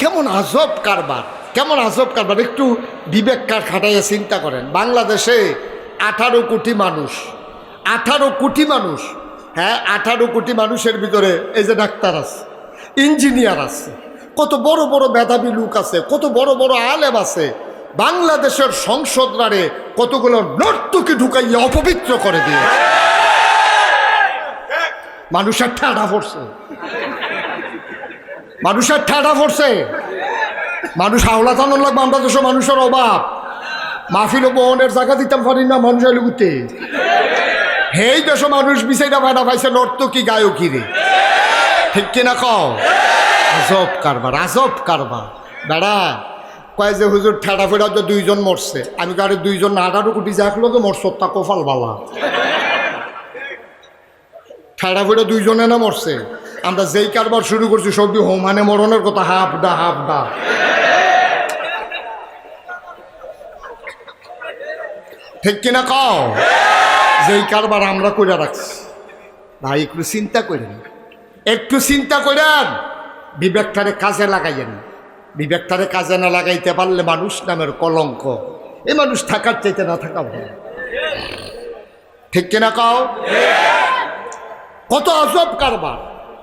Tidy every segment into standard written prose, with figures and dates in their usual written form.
কেমন আজব কারবার, কেমন আজব কারবার। একটু বিবেক খাটাইয়া চিন্তা করেন। বাংলাদেশে 18 কোটি মানুষ, 18 কোটি মানুষ, হ্যাঁ 18 কোটি মানুষের ভিতরে এই যে ডাক্তার আছে, ইঞ্জিনিয়ার আছে, কত বড় বড় মেধাবী লোক আছে, কত বড় বড় আলেম আছে। বাংলাদেশের সংসদরারে কতগুলো নর্তকী ঢুকাইয়া অপবিত্র করে দিয়ে মানুষের ঠাডা পড়ছে, মানুষের ঠাডা পড়ছে। মানুষ হাওলা থানোর লাগবে। আমরা দেশে মানুষের অভাব, মাহফিল বহনের জায়গা দিতাম পারি না মানুষের লুকুতে। হেই দেশে মানুষ বিচাইটা ভাড়া পাইছে নর্তকী গায়কী রে, ঠিক কিনা কও? আজব কারবার, আজব কারবার। বেড়া কয় যে হুজুর ঠাডা ফেরা যে 2 জন মরছে। আমি কারে 2 জন 18 কোটি যাকলো তো মরছ তা কপাল বালা। ঠাডা ফেরা 2 জনে না মরছে। আমরা যেই কারবার শুরু করছি সবই হোমানে মরণের কথা, হাফ ডা হাফ ডা। ঠিক কিনা কও? যেই কারবার আমরা করে রাখছি। ভাই একটু চিন্তা করেন, একটু চিন্তা করেন, বিবেকটারে কাজে লাগাইয়েন। বিবেকটারে কাজে না লাগাইতে পারলে মানুষ নামের কলঙ্ক। এ মানুষ থাকার চাইতে না থাকা ভালো, ঠিক কিনা কও? কত আজব কারবার।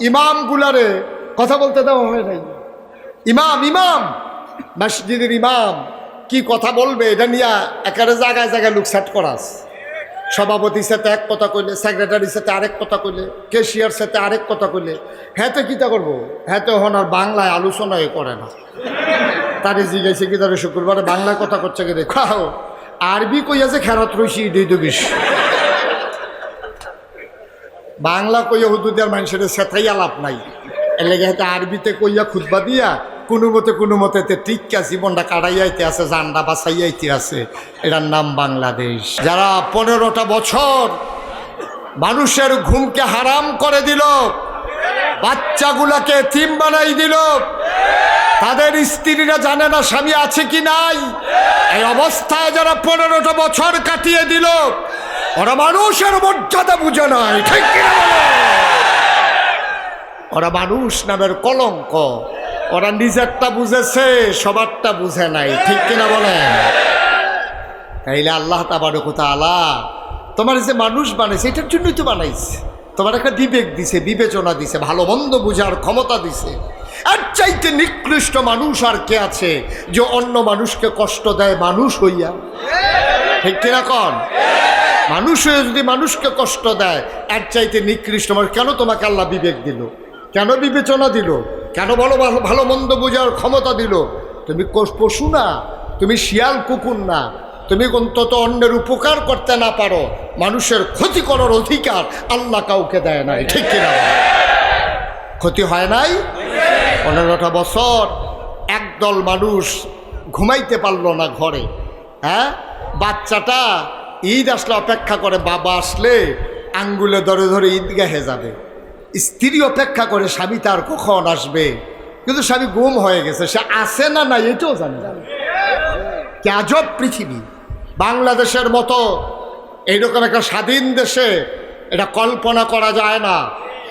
ইমাম গুলারে কথা বলতে দেওয়া হয় নাই। ইমাম ইমাম মসজিদের ইমাম কি কথা বলবে এটা নিয়ে একেবারে জায়গায় জায়গায় লোক সেট করাস। সভাপতির সাথে এক কথা কইলে, সেক্রেটারির সাথে আরেক কথা কইলে, কেশিয়ার সাথে আরেক কথা কইলে। হ্যাঁ তো কী তা করবো? হ্যাঁ তো এখন আর বাংলায় আলোচনাই করে না। তারে জিজ্ঞাসা কি তারে শুক্রবারে বাংলায় কথা করছে কি রে? খাও আরবি কইয়া যে খেরাত রইছি দুই দুবিশ বাংলা কইয়া হুদুদের মানুষের সেথাই আলাপ নাই। এর লেগে হয়তো আরবিতে কইয়া খুতবা দিয়া কোনো মতে টিকা জীবনটা কাটাইয়াইতে আছে, জানটা বাঁচাইয়াইতে আছে। এটার নাম বাংলাদেশ। যারা 15টা বছর মানুষের ঘুমকে হারাম করে দিল, বাচ্চাগুলাকে এতিম বানাই দিল, তাদের স্ত্রীরা জানে না স্বামী আছে কি নাই, এই অবস্থায় যারা 15টা বছর কাটিয়ে দিল, ওরা মানুষের মর্যাদা বুঝে নাই, ঠিক কিনা? ওরা মানুষ নামের কলঙ্ক। ওরা নিজেরটা বুঝেছে, সবারটা বুঝে নাই, ঠিক কিনা বলেন? তাইলে আল্লাহ তাবারক ওয়া তাআলা তোমার যে মানুষ বানাইছে এটার জন্যই তো বানাইছে। তোমার একটা বিবেক দিছে, বিবেচনা দিছে, ভালো মন্দ বুঝার ক্ষমতা দিছে। আর চাইতে নিকৃষ্ট মানুষ আর কে আছে যে অন্য মানুষকে কষ্ট দেয় মানুষ হইয়া, ঠিক কিনা কন? মানুষ হয়ে যদি মানুষকে কষ্ট দেয়, এর চাইতে নিকৃষ্ট মানুষ। কেন তোমাকে আল্লাহ বিবেক দিল? কেন বিবেচনা দিল? কেন ভালো ভালো মন্দ বোঝার ক্ষমতা দিল? তুমি পশু না, তুমি শিয়াল কুকুর না, তুমি অন্তত অন্যের উপকার করতে না পারো, মানুষের ক্ষতি করার অধিকার আল্লাহ কাউকে দেয় নাই, ঠিক কিনা? ক্ষতি হয় নাই? 15টা বছর একদল মানুষ ঘুমাইতে পারলো না ঘরে। হ্যাঁ, বাচ্চাটা ঈদ আসলে অপেক্ষা করে, বাবা আসলে আঙ্গুলে ধরে ধরে ঈদগাহে যাবে। স্ত্রী অপেক্ষা করে স্বামী তার কখন আসবে, কিন্তু স্বামী গুম হয়ে গেছে, সে আসে না না এটাও জানে না। কি আজব পৃথিবী! বাংলাদেশের মতো এইরকম একটা স্বাধীন দেশে এটা কল্পনা করা যায় না।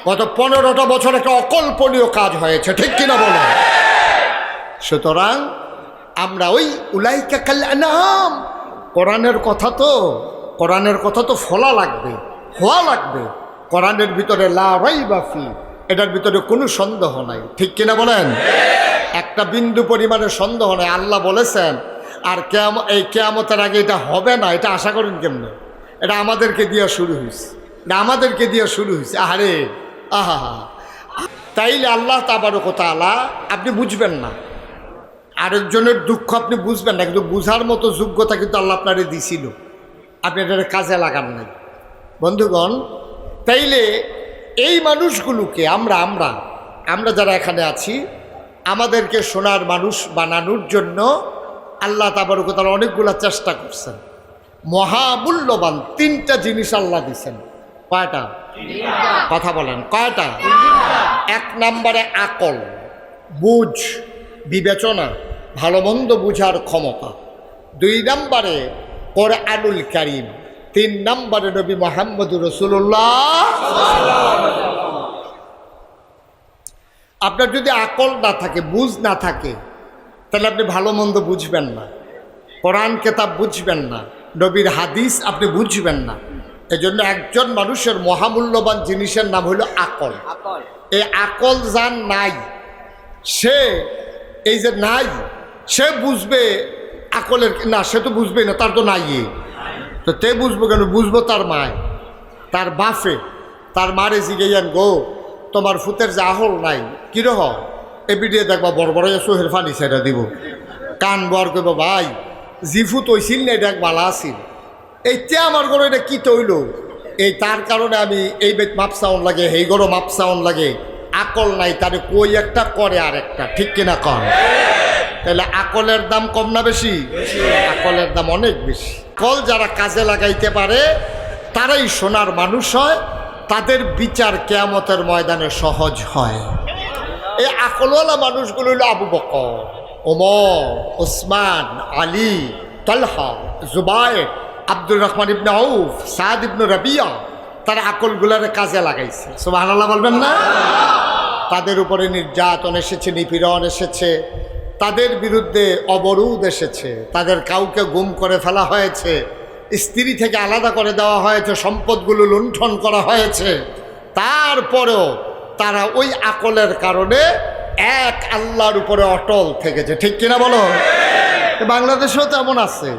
গত 15টা বছর একটা অকল্পনীয় কাজ হয়েছে, ঠিক কিনা বলো? সুতরাং আমরা ওই উলাইকা কাল আনআম, কোরআনের কথা তো ফলা লাগবে, হওয়া লাগবে। কোরআনের ভিতরে লা রাইবা ফি, এটার ভিতরে কোনো সন্দেহ নাই, ঠিক কিনা বলেন? একটা বিন্দু পরিমাণের সন্দেহ নাই। আল্লাহ বলেছেন। আর এই কিয়ামতের আগে এটা হবে না, এটা আশা করেন কেমনে? এটা আমাদেরকে দিয়ে শুরু হয়েছে, এটা আমাদেরকে দিয়ে শুরু হয়েছে। আহারে আহা! তাইলে আল্লাহ তাবারক ওয়া তাআলা আপনি বুঝবেন না, আরেকজনের দুঃখ আপনি বুঝবেন না, কিন্তু বুঝার মতো যোগ্যতা কিন্তু আল্লাহ আপনারে দিছিল, আপনি এটার কাজে লাগান নাই। বন্ধুগণ, তাইলে এই মানুষগুলোকে আমরা যারা এখানে আছি, আমাদেরকে সোনার মানুষ বানানোর জন্য আল্লাহ তাবারক ওয়া তাআলা অনেকগুলো চেষ্টা করছেন। মহামূল্যবান 3টা জিনিস আল্লাহ দিছেন। কয়টা? কথা বলেন, কয়টা? 1 নম্বরে আকল, বুঝ, বিবেচনা, ভালো মন্দ বুঝার ক্ষমতা। 2 নম্বরে কোরআনুল কারীম। 3 নম্বরে নবী মুহাম্মদুর রাসূলুল্লাহ। আপনার যদি আকল না থাকে, বুঝ না থাকে, তাহলে আপনি ভালো মন্দ বুঝবেন না, কোরআন কেতাব বুঝবেন না, নবীর হাদিস আপনি বুঝবেন না। এজন্য একজন মানুষের মহামূল্যবান জিনিসের নাম হলো আকল। এই আকল যার নাই, সে এই যে নাই, সে বুঝবে আকলের না, সে তো বুঝবে না, তার তো নাই। তো তে বুঝবো কেন? বুঝবো তার মায়, তার বাপে, তার মারে জিগাইয়ান গো তোমার ফুতের যে আহল নাই কিরহ, এবিডিয়ে দেখবা বড় বড় সোহের ফানি সেটা দিব, কান বর করব ভাই জিফু তৈছিল না, এটা এক বালা আসিল, এইটা আমার ঘরে এটা কি তৈল, এই তার কারণে আমি এই বেত মাপসাউন লাগে, এই গরো মাপসাউন লাগে, আকল নাই, তারে কই একটা করে আর একটা, ঠিক কিনা কন? তাহলে আকলের দাম কম না বেশি? আকলের দাম অনেক বেশি। আকল যারা কাজে লাগাইতে পারে তারাই সোনার মানুষ হয়, তাদের বিচার কিয়ামতের ময়দানে সহজ হয়। এই আকলওয়ালা মানুষগুলো হলো আবু বকর, ওমর, ওসমান, আলী, তালহা, জুবায়ের, আব্দুর রহমান ইবনে আউফ, সাদ ইবনে রাবিয়া। তারা আকলগুলারে কাজে লাগাইছে, সুবহানাল্লাহ বলবেন না? তাদের উপরে নির্যাতন এসেছে, নিপীড়ন এসেছে, তাদের বিরুদ্ধে অবরোধ এসেছে, তাদের কাউকে গুম করে ফেলা হয়েছে, স্ত্রী থেকে আলাদা করে দেওয়া হয়েছে, সম্পদগুলো লুণ্ঠন করা হয়েছে। তারপরেও তারা ওই আকলের কারণে এক আল্লাহর উপরে অটল থেকেছে, ঠিক কিনা বলো? বাংলাদেশেও তো এমন আছে,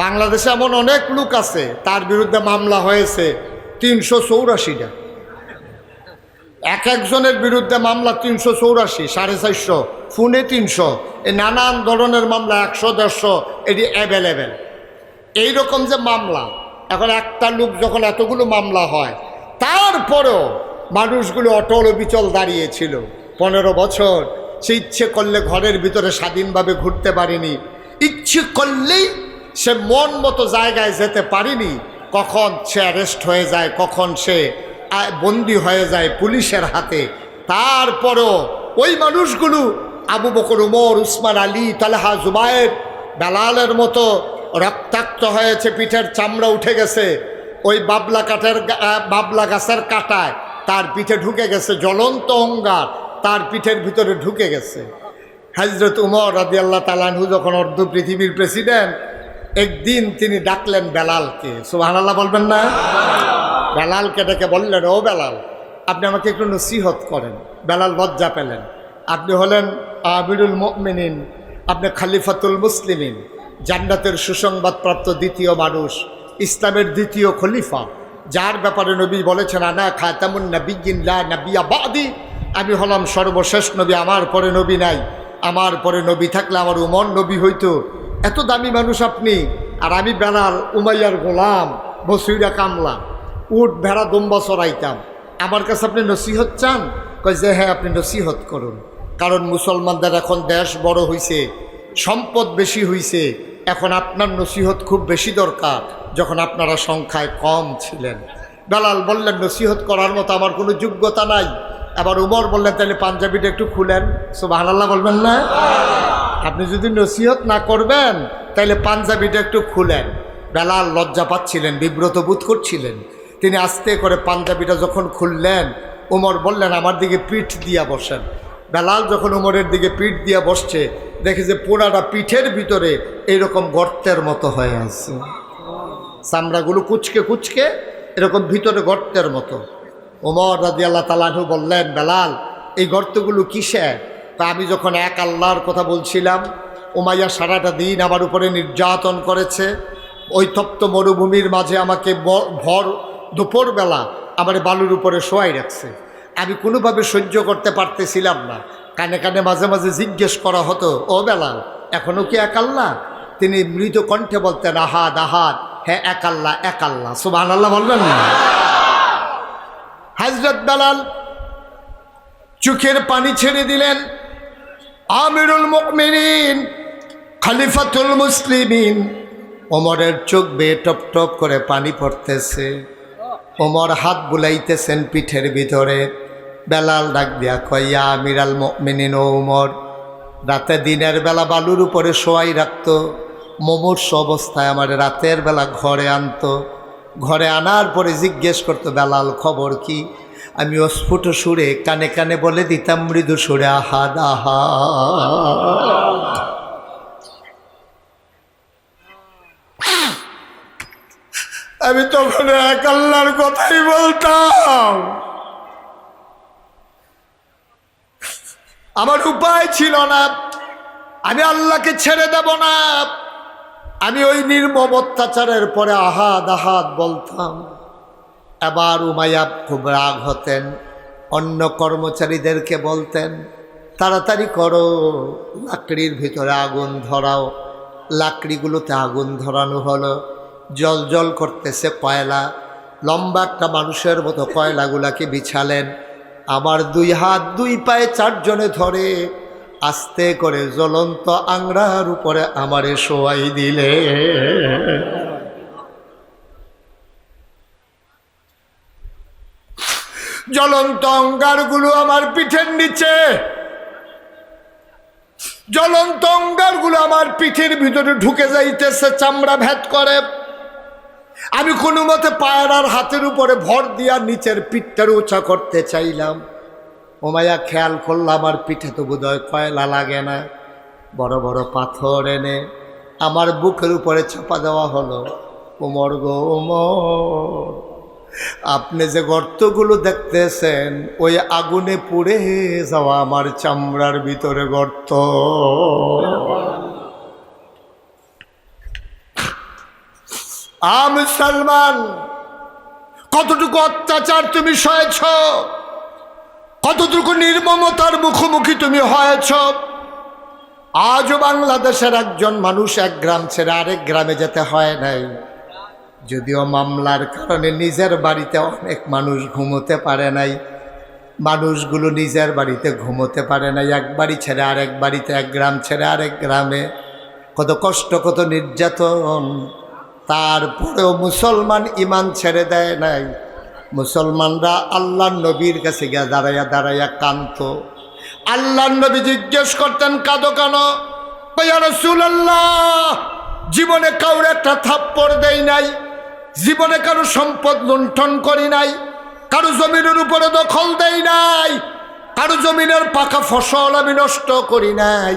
বাংলাদেশে এমন অনেক লোক আছে তার বিরুদ্ধে মামলা হয়েছে 384টা। এক একজনের বিরুদ্ধে মামলা 384, 450, ফোনে 300, এই নানান ধরনের মামলা 100, 150, এটি অ্যাভেলেবেল। এইরকম যে মামলা, এখন একটা লোক যখন এতগুলো মামলা হয়, তারপরেও মানুষগুলো অটল বিচল দাঁড়িয়েছিল 15 বছর। সে ইচ্ছে করলে ঘরের ভিতরে স্বাধীনভাবে ঘুরতে পারেনি, ইচ্ছে করলেই সে মন মতো জায়গায় যেতে পারেনি। কখন সে অ্যারেস্ট হয়ে যায়, কখন সে বন্দী হয়ে যায় পুলিশের হাতে। তারপরও ওই মানুষগুলো আবু বকর, উমর, উসমান, আলী, তালহা, জুবায়ের, বেলালের মতো রক্তাক্ত হয়েছে, পিঠের চামড়া উঠে গেছে, ওই বাবলা গাছের কাঁটায় তার পিঠে ঢুকে গেছে, জ্বলন্ত অঙ্গার তার পিঠের ভিতরে ঢুকে গেছে। হযরত উমর রাদিয়াল্লাহু তাআলা আনহু যখন অর্ধ পৃথিবীর প্রেসিডেন্ট, একদিন তিনি ডাকলেন বেলালকে, সুবহানাল্লাহ বলবেন না? বেলালকে ডেকে বললেন, ও বেলাল, আপনি আমাকে একটু নসিহত করেন। বেলাল লজ্জা পেলেন। আপনি হলেন আমিরুল মুমিনিন, আপনি খলিফাতুল মুসলিমিন, জান্নাতের সুসংবাদপ্রাপ্ত দ্বিতীয় মানুষ, ইসলামের দ্বিতীয় খলিফা, যার ব্যাপারে নবী বলেছেন আনা খাতামুন নাবিয়্যিন লা নাবিয়্যা বা'দি, আমি হলাম সর্বশেষ নবী, আমার পরে নবী নাই। আমার পরে নবী থাকলে আমার উমর নবী হইতো। এত দামি মানুষ আপনি, আর আমি বেলাল উমাইয়ার গোলাম, বসুইরা কামলা, উট ভেড়া দম্বা চড়াইতাম, আমার কাছে আপনি নসিহত চান? কয় যে হ্যাঁ, আপনি নসিহত করুন। কারণ মুসলমানদের এখন দেশ বড় হইছে, সম্পদ বেশি হইছে, এখন আপনার নসিহত খুব বেশি দরকার, যখন আপনারা সংখ্যায় কম ছিলেন। বেলাল বললেন, নসিহত করার মতো আমার কোনো যোগ্যতা নাই। আবার উমর বললেন, তাহলে পাঞ্জাবিটা একটু খুলেন, সুবহানাল্লাহ বলবেন না? আপনি যদি নসিহত না করবেন তাহলে পাঞ্জাবিটা একটু খুলেন। বেলাল লজ্জা পাচ্ছিলেন, বিব্রত বোধ করছিলেন। তিনি আস্তে করে পাঞ্জাবিটা যখন খুললেন, উমর বললেন, আমার দিকে পিঠ দিয়া বসেন। বেলাল যখন উমরের দিকে পিঠ দিয়া বসছে, দেখে যে পোড়াটা পিঠের ভিতরে এইরকম গর্তের মতো হয়ে আছে, চামড়াগুলো কুচকে কুচকে এরকম ভিতরে গর্তের মতো। ওমর রাদিয়াল্লাহু তাআলা আনহু বললেন, বেলাল, এই গর্তগুলো কিসের? তা আমি যখন এক আল্লাহর কথা বলছিলাম, উমাইয়া সারাটা দিন আমার উপরে নির্যাতন করেছে, ওই তপ্ত মরুভূমির মাঝে আমাকে ভর দুপুরবেলা আমার বালুর উপরে শোয়াই রাখছে, আমি কোনোভাবে সহ্য করতে পারতেছিলাম না। কানে কানে মাঝে মাঝে জিজ্ঞেস করা হতো, ও বেলাল, এখনও কি এক আল্লাহ? তিনি মৃত কণ্ঠে বলতেন, আহাদ আহাদ, হ্যাঁ এক আল্লাহ, এক আল্লাহ, সুবহানাল্লাহ বলবেন না? হযরত বেলাল চোখের পানি ছেড়ে দিলেন। আমিরুল মুমিনিন, খলিফাতুল মুসলিমিন, ওমরের চোখ বেয়ে টপ টপ করে পানি পড়তেছে। ওমর হাত বুলাইতেছেন পিঠের ভিতরে। বেলাল ডাক দিয়া কয়, ইয়া আমিরাল মুমিনিন, ও ওমর, রাতে দিনের বেলা বালুর উপরে শোয়াই রাখতো, মুমূর্ষ অবস্থায় আমার রাতের বেলা ঘরে আনতো। ঘরে আনার পরে জিজ্ঞেস করতো, বেলাল খবর কি? আমি অস্ফুট সুরে কানে কানে বলে দিতাম মৃদু সুরে আহাদ আহাদ। আমি তখন এক আল্লাহর কথাই বলতাম। আমার উপায় ছিল না, আমি আল্লাহকে ছেড়ে দেব না। আমি ওই নির্মম অত্যাচারের পরে আহাদ আহাদ বলতাম। এবার উমাইয়া খুব রাগ হতেন, অন্য কর্মচারীদেরকে বলতেন তাড়াতাড়ি করো, লাকড়ির ভিতরে আগুন ধরাও। লাকড়িগুলোতে আগুন ধরানো হলো, জল জল করতেছে কয়লা। লম্বা একটা মানুষের মতো কয়লাগুলাকে বিছালেন। আমার দুই হাত দুই পায়ে চারজনে ধরে আস্তে করে জ্বলন্ত আংড়ার উপরে আমারে শোয়াই দিলে। জ্বলন্ত অঙ্গারগুলো আমার পিঠের নিচে, জ্বলন্ত অঙ্গারগুলো আমার পিঠের ভিতরে ঢুকে যাইতেছে, চামড়া ভেদ করে। আমি কোনো মতে পায়ের আর হাতের উপরে ভর দিয়া নিচের পিঠটার উঁচা করতে চাইলাম। উমাইয়া খেয়াল করলাম আমার পিঠে তো বোধহয় কয়লা লাগে না। বড় বড় পাথর এনে আমার বুকের উপরে চাপা দেওয়া হলো। ওমর গো ওমর, আপনি যে গর্তগুলো দেখতেছেন ওই আগুনে পুড়ে যাওয়া আমার চামড়ার ভিতরে গর্ত। মুসলমান, কতটুকু অত্যাচার তুমি সয়েছ, কতটুকু নির্মমতার মুখোমুখি তুমি হয়েছ। আজও বাংলাদেশের একজন মানুষ এক গ্রাম ছেড়ে আরেক গ্রামে যেতে হয় নাই। যদিও মামলার কারণে নিজের বাড়িতে অনেক মানুষ ঘুমোতে পারে নাই, মানুষগুলো নিজের বাড়িতে ঘুমোতে পারে নাই। এক বাড়ি ছেড়ে আরেক বাড়িতে, এক গ্রাম ছেড়ে আরেক গ্রামে, কত কষ্ট কত নির্যাতন। তারপরেও মুসলমান ইমান ছেড়ে দেয় নাই। মুসলমানরা আল্লাহর নবীর কাছে গিয়ে দাঁড়াইয়া দাঁড়াইয়া কাঁদত। আল্লাহর নবী জিজ্ঞেস করতেন কাঁদো কেন? ইয়া রাসূলুল্লাহ, জীবনে কাউরে একটা থাপ্পড় দেই নাই, জীবনে কারো সম্পদ লুণ্ঠন করি নাই, কারো জমিনের উপরে দখল দেই নাই, কারো জমিনের পাকা ফসল আমি নষ্ট করি নাই।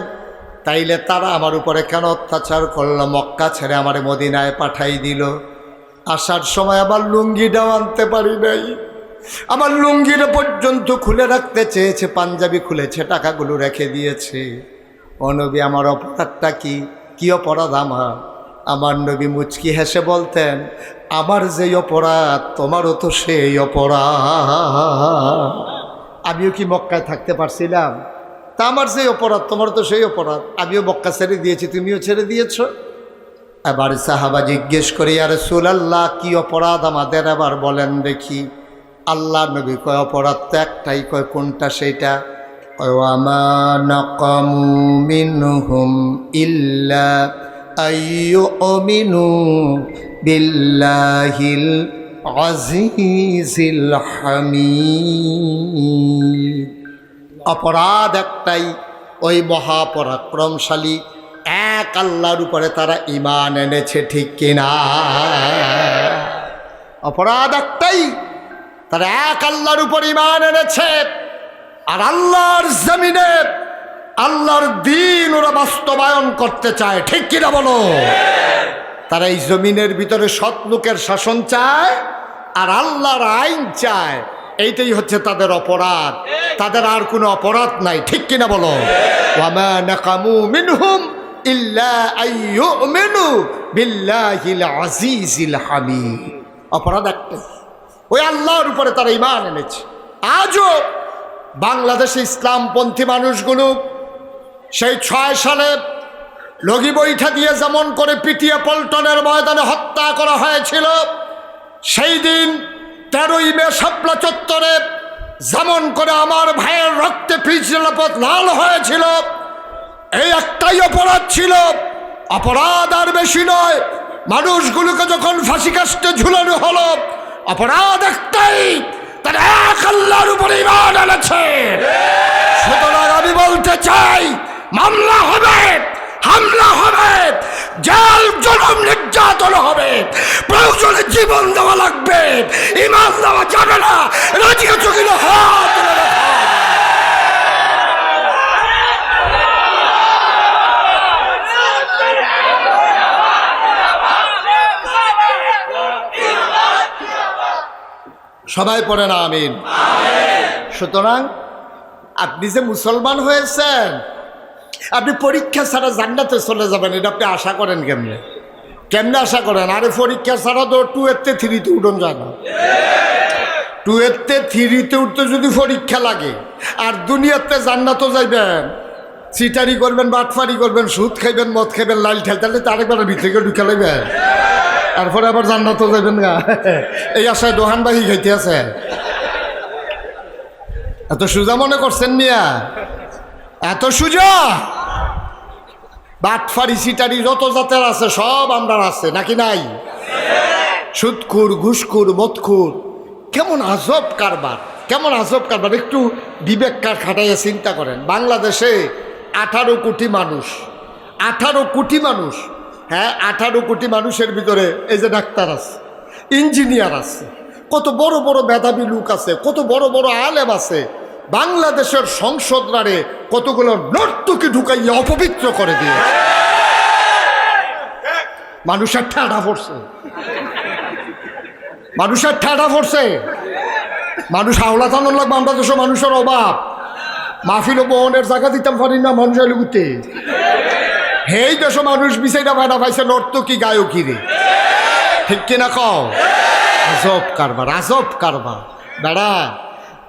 তাইলে তারা আমার উপরে কেন অত্যাচার করলো? মক্কা ছেড়ে আমারে মদিনায় পাঠাই দিল। আসার সময় আবার লুঙ্গিটাও আনতে পারি নাই। আমার লুঙ্গিটা পর্যন্ত খুলে রাখতে চেয়েছে, পাঞ্জাবি খুলেছে, টাকাগুলো রেখে দিয়েছে। ও নবী, আমার অপরাধটা কি? কি অপরাধ আমার? আমার নবী মুচকি হেসে বলতেন, আমার যেই অপরাধ তোমারও তো সেই অপরাধ। আমিও কি মক্কায় থাকতে পারছিলাম? তা আমার যেই অপরাধ তোমারও তো সেই অপরাধ। আমিও মক্কা ছেড়ে দিয়েছি, তুমিও ছেড়ে দিয়েছ। এবার সাহাবা জিজ্ঞেস করে, ইয়া রাসূলুল্লাহ, কি অপরাধ আমাদের এবার বলেন দেখি। আল্লাহ নবী কয়, অপরাধ তো একটাই। কয় কোনটা? সেইটা ওয়ামা নাকামু মিনহুম ইল্লা আইয়ুমিনু বিল্লাহিল আজিজিল হামিদ। অপরাধ একটাই, ওই মহাপরাক্রমশালী এক আল্লাহর উপরে তারা ঈমান এনেছে, ঠিক কিনা? অপরাধ একটাই, তারা এক আল্লাহর উপর ঈমান এনেছে। আর আল্লাহর জমিনে আল্লাহর দ্বীন ওরা বাস্তবায়ন করতে চায়, ঠিক কিনা বলো? তারা এই জমিনের ভিতরে সৎ লোকের শাসন চায় আর আল্লাহর আইন চায়। এইটাই হচ্ছে তাদের অপরাধ, তাদের আর কোনো অপরাধ নাই, ঠিক কিনা বলো? ওয়ামা নাকামু মিনহুম ইল্লা আইয়ুমিনু বিল্লাহিল আজিজিল হামিদ। অপরাধ একটাই, ওই আল্লাহর উপরে তারা ঈমান এনেছে। আজও বাংলাদেশে ইসলামপন্থী মানুষগুলো সেই 6 সালে লগি বৈঠা দিয়ে যেমন করে পিটিয়ে পল্টনের ময়দানে হত্যা করা হয়েছিল, সেই দিন 13ই মে শাপলা চত্বরে যেমন করে আমার ভাইয়ের রক্তে পিছলাপথ লাল হয়েছিল, এই একটাই অপরাধ ছিল। অপরাধ আর বেশি নয়। মানুষগুলোকে যখন ফাঁসি কাস্টে ঝুলানো হলো, অপরাধ একটাই, তারা এক আল্লাহর উপরে ঈমান এনেছে। সুতরাং আমি বলতে চাই, মামলা হবে, হামলা হবে, জেল জুলুম নির্যাতন হবে, প্রয়োজনে জীবন দেওয়া লাগবে, ঈমান দেওয়া যাবে না। রাজি আছো কিনা? হাত তুলে রাখো। সবাই পড়ে না আমিন। সুতরাং আপনি যে মুসলমান হয়েছেন, আপনি পরীক্ষা ছাড়া জান্নাতে চলে যাবেন, এটা আপনি আশা করেন কেমনে? কেমনে আশা করেন? আরে পরীক্ষা ছাড়া তো 2-এর 3-তে উঠন যায় না। 2-এর 3-তে উঠতে যদি পরীক্ষা লাগে, আর দুনিয়াতে জান্নাতও যাইবেন, চিটারি করবেন, বাটফারি করবেন, সুদ খাইবেন, মদ খাইবেন, লাল ঠেলতে তো আরেকবার ভিতরে ঢুকে লাইবেন, তারপরে আবার জান্নাতও যাইবেন গা। এই আশায় দোহানবাহি খাইতে আছে। এত সুজা মনে করছেন মিয়া? এত সুজা? বাটফারি সিটারি যত জাতের আছে সব আমরা আছে নাকি নাই? সুদখুর, ঘুষখুর, মদখুর, কেমন আজব কারবার, কেমন আজব কারবার। একটু বিবেক খাটাইয়া চিন্তা করেন। বাংলাদেশে 18 কোটি মানুষ, 18 কোটি মানুষ, হ্যাঁ 18 কোটি মানুষের ভিতরে এই যে ডাক্তার আছে, ইঞ্জিনিয়ার আছে, কত বড় বড় মেধাবী লোক আছে, কত বড় বড় আলেম আছে। বাংলাদেশের সংসদরারে কতগুলো নর্তকী ঢুকাইয়া অপবিত্র করে দিয়ে মানুষের ঠাডা পড়ছে, মানুষের ঠাডা পড়ছে। মানুষ হাওলা থানোর লাগবে। আমরা দেশের মানুষের অভাব, মাহফিল বহনের জায়গা দিতাম পারি না মানুষ লুকুতে। হেই দেশ মানুষ বিচাইটা ভাড়া পাইছে নর্তকী গায়কী রে, ঠিক কিনা কও? আজব কারবার, আজব কারবার। বেড়া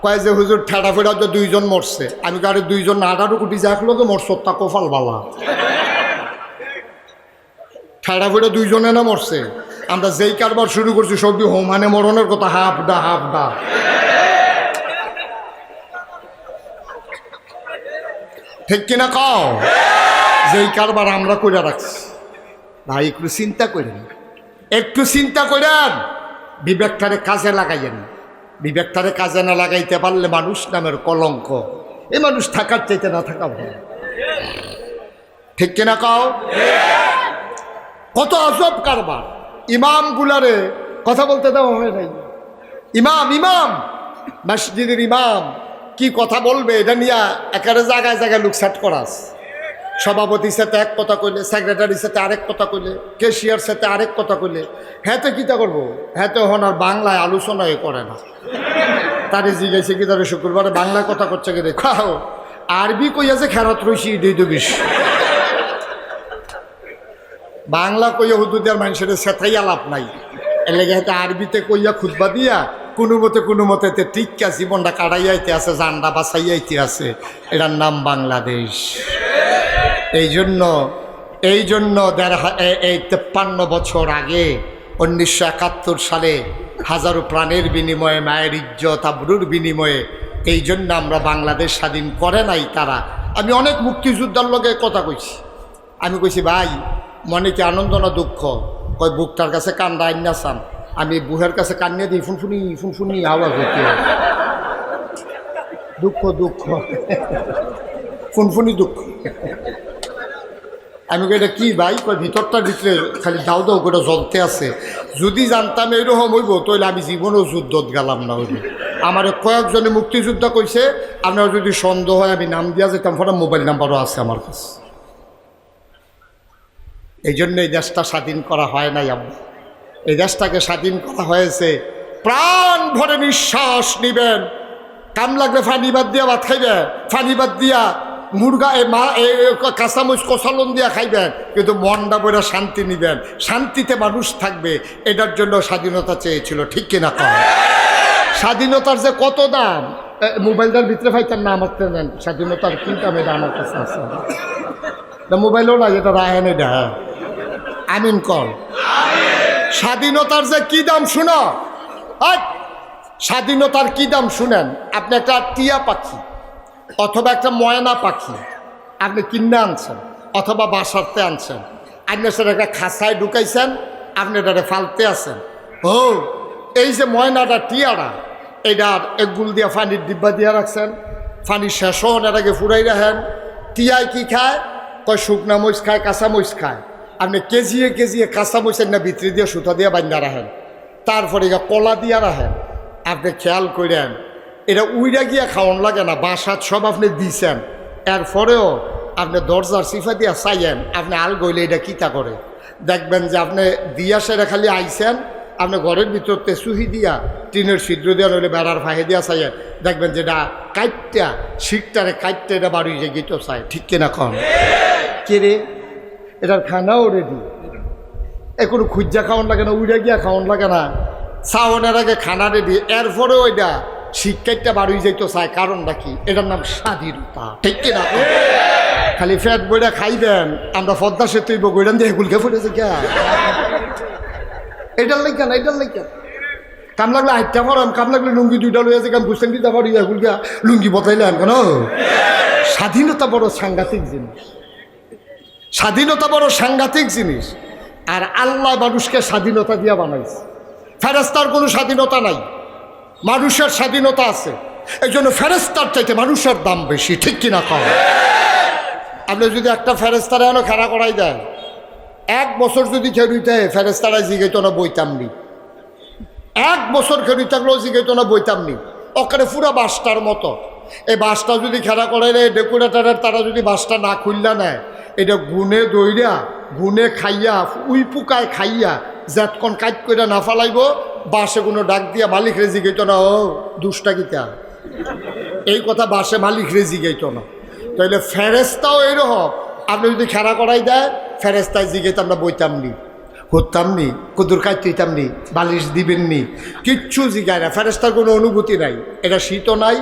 কয় যে হুজুর ঠেড়া ফেড়া তো 2 জন মরছে। আমি কারে 2 জন 18 কোটি যাকলো তো মরছ, তা কপাল বালা। ঠেড়া ফেড়া 2 জনে না মরছে। আমরা যেই কারবার শুরু করছি সবই হোমানে মরণের কথা, হাফ ডা হাফ ডা। ঠিক কিনা কও? যেই কারবার আমরা করে রাখছি। ভাই একটু চিন্তা করেন, একটু চিন্তা করেন, বিবেকটারে কাজে লাগাইয়েন। বিবেকটারে কাজে না লাগাইতে পারলে মানুষ নামের কলঙ্ক। এ মানুষ থাকার চাইতে না থাকা ভালো। ঠিক কিনা কও? কত আজব কারবার। ইমাম গুলারে কথা বলতে দেওয়া হয় নাই। ইমাম ইমাম মসজিদের ইমাম কি কথা বলবে এটা নিয়ে একেবারে জায়গায় জায়গায় লুকসাট করাস। সভাপতির সাথে এক কথা কইলে, সেক্রেটারির সাথে আরেক কথা কইলে, কেশিয়ার সাথে আরেক কথা কইলে, হ্যাঁ তো কীটা করবো? হ্যাঁ তো এখন আর বাংলায় আলোচনাই করে না। তারে জিজ্ঞাসা কি তারে শুক্রবারে বাংলায় কথা করছে কি রে? খাও আরবি কইয়াছে খেরত রইছি দুই বিশ। বাংলা কইয়া হুদুদের মানুষের সেটাই আলাপ নাই। এর লেগে হয়তো আরবিতে কইয়া খুতবা দিয়া কোনো মতে টিকা জীবনটা কাটাইয়াইতে আছে, জানটা বাঁচাইয়াইতে আছে। এটার নাম বাংলাদেশ। এই জন্য 53 বছর আগে 1971 সালে হাজারো প্রাণের বিনিময়ে, মায়ের ইজ্জত আবরুর বিনিময়ে, এই জন্য আমরা বাংলাদেশ স্বাধীন করে নাই তারা। আমি অনেক মুক্তিযোদ্ধার লগে কথা কইছি। আমি কইছি ভাই মনে কি আনন্দ না দুঃখ? কয় বুকটার কাছে কান্দা আইনা চান। আমি বুহের কাছে কান্নিয়ে দিই, ফুনফুনি ফুনফুনি আওয়াজ হচ্ছে, দুঃখ দুঃখ ফুনফুনি দুঃখ। আমি এটা কি ভাই? কয় ভিতরটার ভিতরে খালি দাও দাও করে জ্বলতে আছে। যদি জানতাম এইরকম হইব তাহলে আমি জীবনেও যুদ্ধত গেলাম না। হইব আমার কয়েকজনে মুক্তিযোদ্ধা কইছে, আপনার যদি সন্দেহ হয় আমি নাম দিয়া যেতাম, ফলে মোবাইল নাম্বারও আছে আমার কাছে। এই জন্য এই দেশটা স্বাধীন করা হয় নাই আব্বা। এই দেশটাকে স্বাধীন করা হয়েছে। প্রাণ ভরে নিঃশ্বাস নিবেন, কাম লাগলে ফানি বাদ দিয়া ভাত খাইবেন, ফানি বাদ দিয়া মুরগা কাঁচামচ কষালন দিয়া খাইবেন, কিন্তু মনটা বইরা শান্তি নিবেন, শান্তিতে মানুষ থাকবে। এটার জন্য স্বাধীনতা চেয়েছিল, ঠিক কিনা কম? স্বাধীনতার যে কত দাম, মোবাইলটার ভিতরে ফাইতেন না আমার নেন। স্বাধীনতার কি দাম এটা আমার কাছে আছে। মোবাইলও না, যেটা রায়ন এটা আমিন কল। স্বাধীনতার যে কি দাম শুনো, স্বাধীনতার কি দাম শুনেন। আপনি একটা টিয়া পাখি অথবা একটা ময়না পাখি আপনি কিনে আনছেন অথবা বাসাতে আনছেন, আপনি সেটা একটা খাঁচায় ঢুকাইছেন, আপনি এটাকে ফালতে আছেন। ও এই যে ময়নাটা টিয়ারা, এইটার একগুল দিয়া পানির ডিব্বা দিয়া রাখছেন, পানি শেষ হন এটাকে ফুরাই রাখেন। টিয়ায় কি খায়? কয় শুকনা মরিচ খায় কাঁচা মরিচ খায়, আপনি কেজিয়ে কেজিয়ে কাঁচা মরিচের না ভিতরে দিয়ে সুতা দিয়ে বান্ধা রাখেন, তারপরে কলা দিয়া রাখেন। আপনি খেয়াল করেন এটা উইরা গিয়া খাওয়ান লাগে না, বাসাত সব আপনি দিছেন, এরপরেও আপনি দরজার সিফা দিয়া চাইয়েন আপনি আল গইলে এটা কিতা করে, দেখবেন যে আপনি দিয়া সেটা খালি আইছেন, আপনি ঘরের ভিতরতে সুহি দিয়া টিনের ছিদ্র দিয়া নইলে বেড়ার ফাঁকে দিয়া চাইয়েন, দেখবেন যেটা কাইটটা শিকটারে কাইটটা এটা বাড়ি যে গিয়ে তো চাই, ঠিক কিনা কম কে রে এটার খানাও রেডি, এ কোনো খুঁজা খাওয়ান লাগে না, উইরা গিয়া খাওয়ান লাগে না, চাওয়ানের আগে খানা রেডি, এরপরেও এটা শিক্ষাটা বাড়ি যাইতো চায়, কারণটা কি? এটার নাম স্বাধীনতা, ঠিক কিনা? খালি ফ্যাট বইটা খাইবেন, আমরা পদ্মা সেতু বইরান দিয়ে গুলকে ফুটেছে কে এটার লাগ না, এটার লাগ কাম লাগলে আটটা পারাম, কাম লাগলে লুঙ্গি দুইটা লই আছে, কাম বুঝতেন দিতে পারি এগুলকে লুঙ্গি বতাইলেন কেন? স্বাধীনতা বড় সাংঘাতিক জিনিস, স্বাধীনতা বড় সাংঘাতিক জিনিস। আর আল্লাহ মানুষকে স্বাধীনতা দিয়া বানাইছে, ফেরেশতার কোনো স্বাধীনতা নাই, মানুষের স্বাধীনতা আছে। এই জন্য ফেরেশতার চাইতে মানুষের দাম বেশি, ঠিক কিনা কম? আপনি যদি একটা ফেরেশতারা এনে খাড়া করাই দেয়, 1 বছর যদি খেলুইতে ফেরেশতারা জিগাইতো না বইতাম নি, 1 বছর খেলুই থাকলেও জিগাইতো না বইতাম নি, ওখানে পুরা বাসটার মতো। এই বাসটা যদি খেলা করে ডেকোরেটারের তারা যদি বাসটা না খুললা নেয়, এটা গুনে দইরা গুনে খাইয়া উই পুকায় খাইয়া যেতক্ষণ কাজ করে না ফালাইব, বাসে কোনো ডাক দিয়া মালিক রেজি গেইত না, ও দুষ্টা গীতা এই কথা বাসে মালিক রেজি গেইত না। তাইলে ফেরেশতাও এইরকম, আপনি যদি খেলা করাই দেয় ফেরেশতায় জিগাইতে আমরা বইতাম নি, করতাম নি, কুদুর কাজ তুইতাম নি, বালিশ দিবেন নি, কিচ্ছু জিগায় না। ফেরেশতার কোনো অনুভূতি নাই, এটা শীতও নাই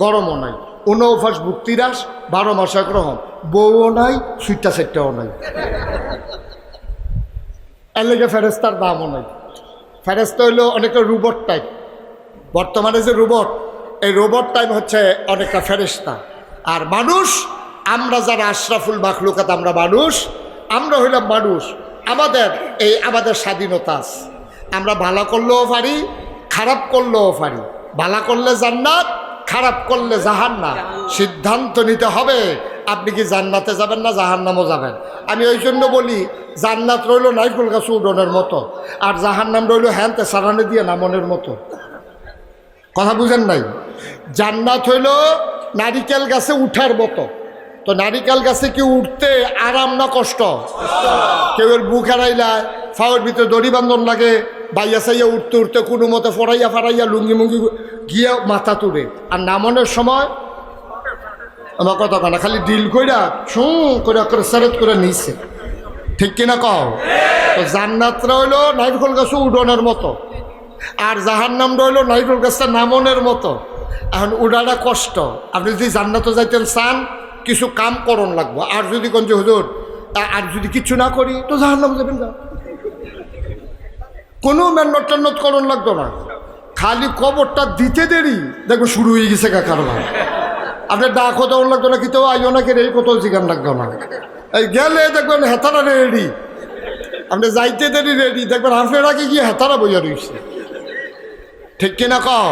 গরমও নাই, 49 ভুক্তিরাস 12 মাস একরকম, বউও নাই সুইটটা সেটটাও নাই, এর লেগে ফেরেশতার দামও নাই। ফেরেশতা হইল অনেকটা রোবট টাইপ, বর্তমানে যে রোবট, এই রোবট টাইপ হচ্ছে অনেকটা ফেরেশতা। আর মানুষ, আমরা যারা আশরাফুল মাখলুকাত, আমরা মানুষ, আমরা হইলাম মানুষ, আমাদের স্বাধীনতা আছে, আমরা ভালো করলেও পারি খারাপ করলেও পারি, ভালো করলে জান্নাত, খারাপ করলে জাহান্নাম। সিদ্ধান্ত নিতে হবে আপনি কি জান্নাতে যাবেন না জাহান্নামও যাবেন। আমি ওই জন্য বলি জান্নাত রইল নাইকুল গাছ উডনের মতো, আর জাহান্নাম রইল হ্যান্তে সারানে দিয়ে নামনের মতো। কথা বুঝেন নাই? জান্নাত হইল নারিকেল গাছে উঠার মতো, তো নারিকেল গাছে কি উঠতে আরাম না কষ্ট? কেউ এর বুক হারাইলায়, ফাওয়ার ভিতরে দড়ি বান্ধন লাগে, বাইয়া সাইয়া উঠতে উঠতে কোনো মতে ফড়াইয়া ফাড়াইয়া লুঙ্গি মুঙ্গি গিয়ে মাথা তুলে, আর নামানোর সময় আমার কথা কানা খালি ডিল কইরা ছুঁ করে সেরেট করে নিচ্ছে, ঠিক কিনা কও? তো জান্নাতরা হইল নারিকেল গাছে উডনের মতো, আর জাহান্নাম রইল নারিকেল গাছটা নামনের মতো। এখন উড়াটা কষ্ট, আপনি যদি জান্নাতে যাইতেন চান কিছু কাম করণ লাগবো, আর যদি কোন যে হুজুর আর যদি কিছু না করি তো জাহান্নাম যাবেন না, কোনো মেহনত টেন্নত করণ লাগতো না, খালি কবরটা দিতে দেরি দেখবো শুরু হয়ে গেছে কারবার। আপনার ডাক হতেও লাগতো না, কিন্তু আইও না কে কোথাও জিগান লাগতো না, এই গেলে দেখবেন হেতারা রেডি, আপনি যাইতে দেরি রেডি, দেখবেন আপনার আগে গিয়ে হেতারা বইয়া রয়েছে, ঠিক কিনা কও?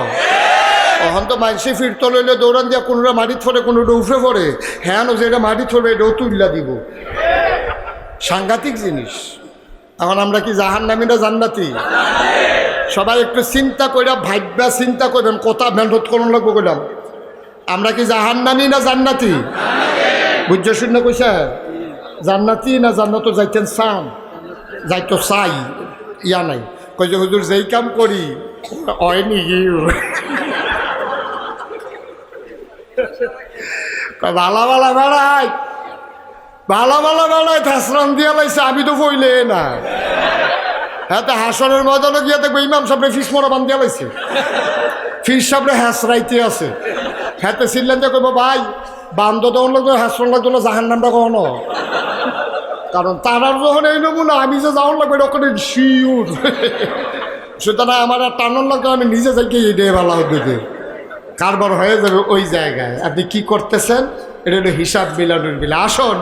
তখন তো মানুষে ফিরতে লইলে দৌড়ান দিয়া কোনোটা মাটিত ফোরে কোনোটা উফরে পড়ে, হ্যাঁ যেটা মাটিত ফোরবে এটাও তুল্লা দিব, সাংঘাতিক জিনিস। এখন আমরা কি জাহান্নামী না জান্নাতি? সবাই একটু চিন্তা করে ভাববা, চিন্তা করবেন কথা মেহনত করুন লাগবো কইলাম, আমরা কি জাহান্নামী না জান্নাতি? বুঝছো শূন্য কইসা? জান্নাতি না জান্নাত যাইতেন চান? যাইতো চাই, ইয়া নাই, কই যে হুজুর যেই কাম করি হয় নাকি ভালা ভালা বেড়াই, ভালা ভালা বেড়াই থাসরান দিয়া লাইছে, আমি তো বইলে না। হ্যাঁ, তো হাসনের ময়দানে গিয়ে দেখবো ইমাম সাহেব ফিস মরা বান দিয়া লাইছে, ফিস সাহেবরে হ্যাঁসরাইতে আছে, হ্যাঁ তো চিনলেন যে কইব ভাই বান্ধ দেওয়ার লাগতো, হ্যাঁসন লাগতো না, জাহান নামটা কখনো, কারণ তারার যখন এই নমুনা আমি যে যাওয়ার লাগবে ওখানে শিউর, সুতরাং আমার আর টানোর লাগতো, আমি নিজে যাইকে এটাই ভালো হবে, কারবার হয়ে যাবে ওই জায়গায়। আপনি কি করতেছেন এটা হলো হিসাব মিলানোর বিলে। আসুন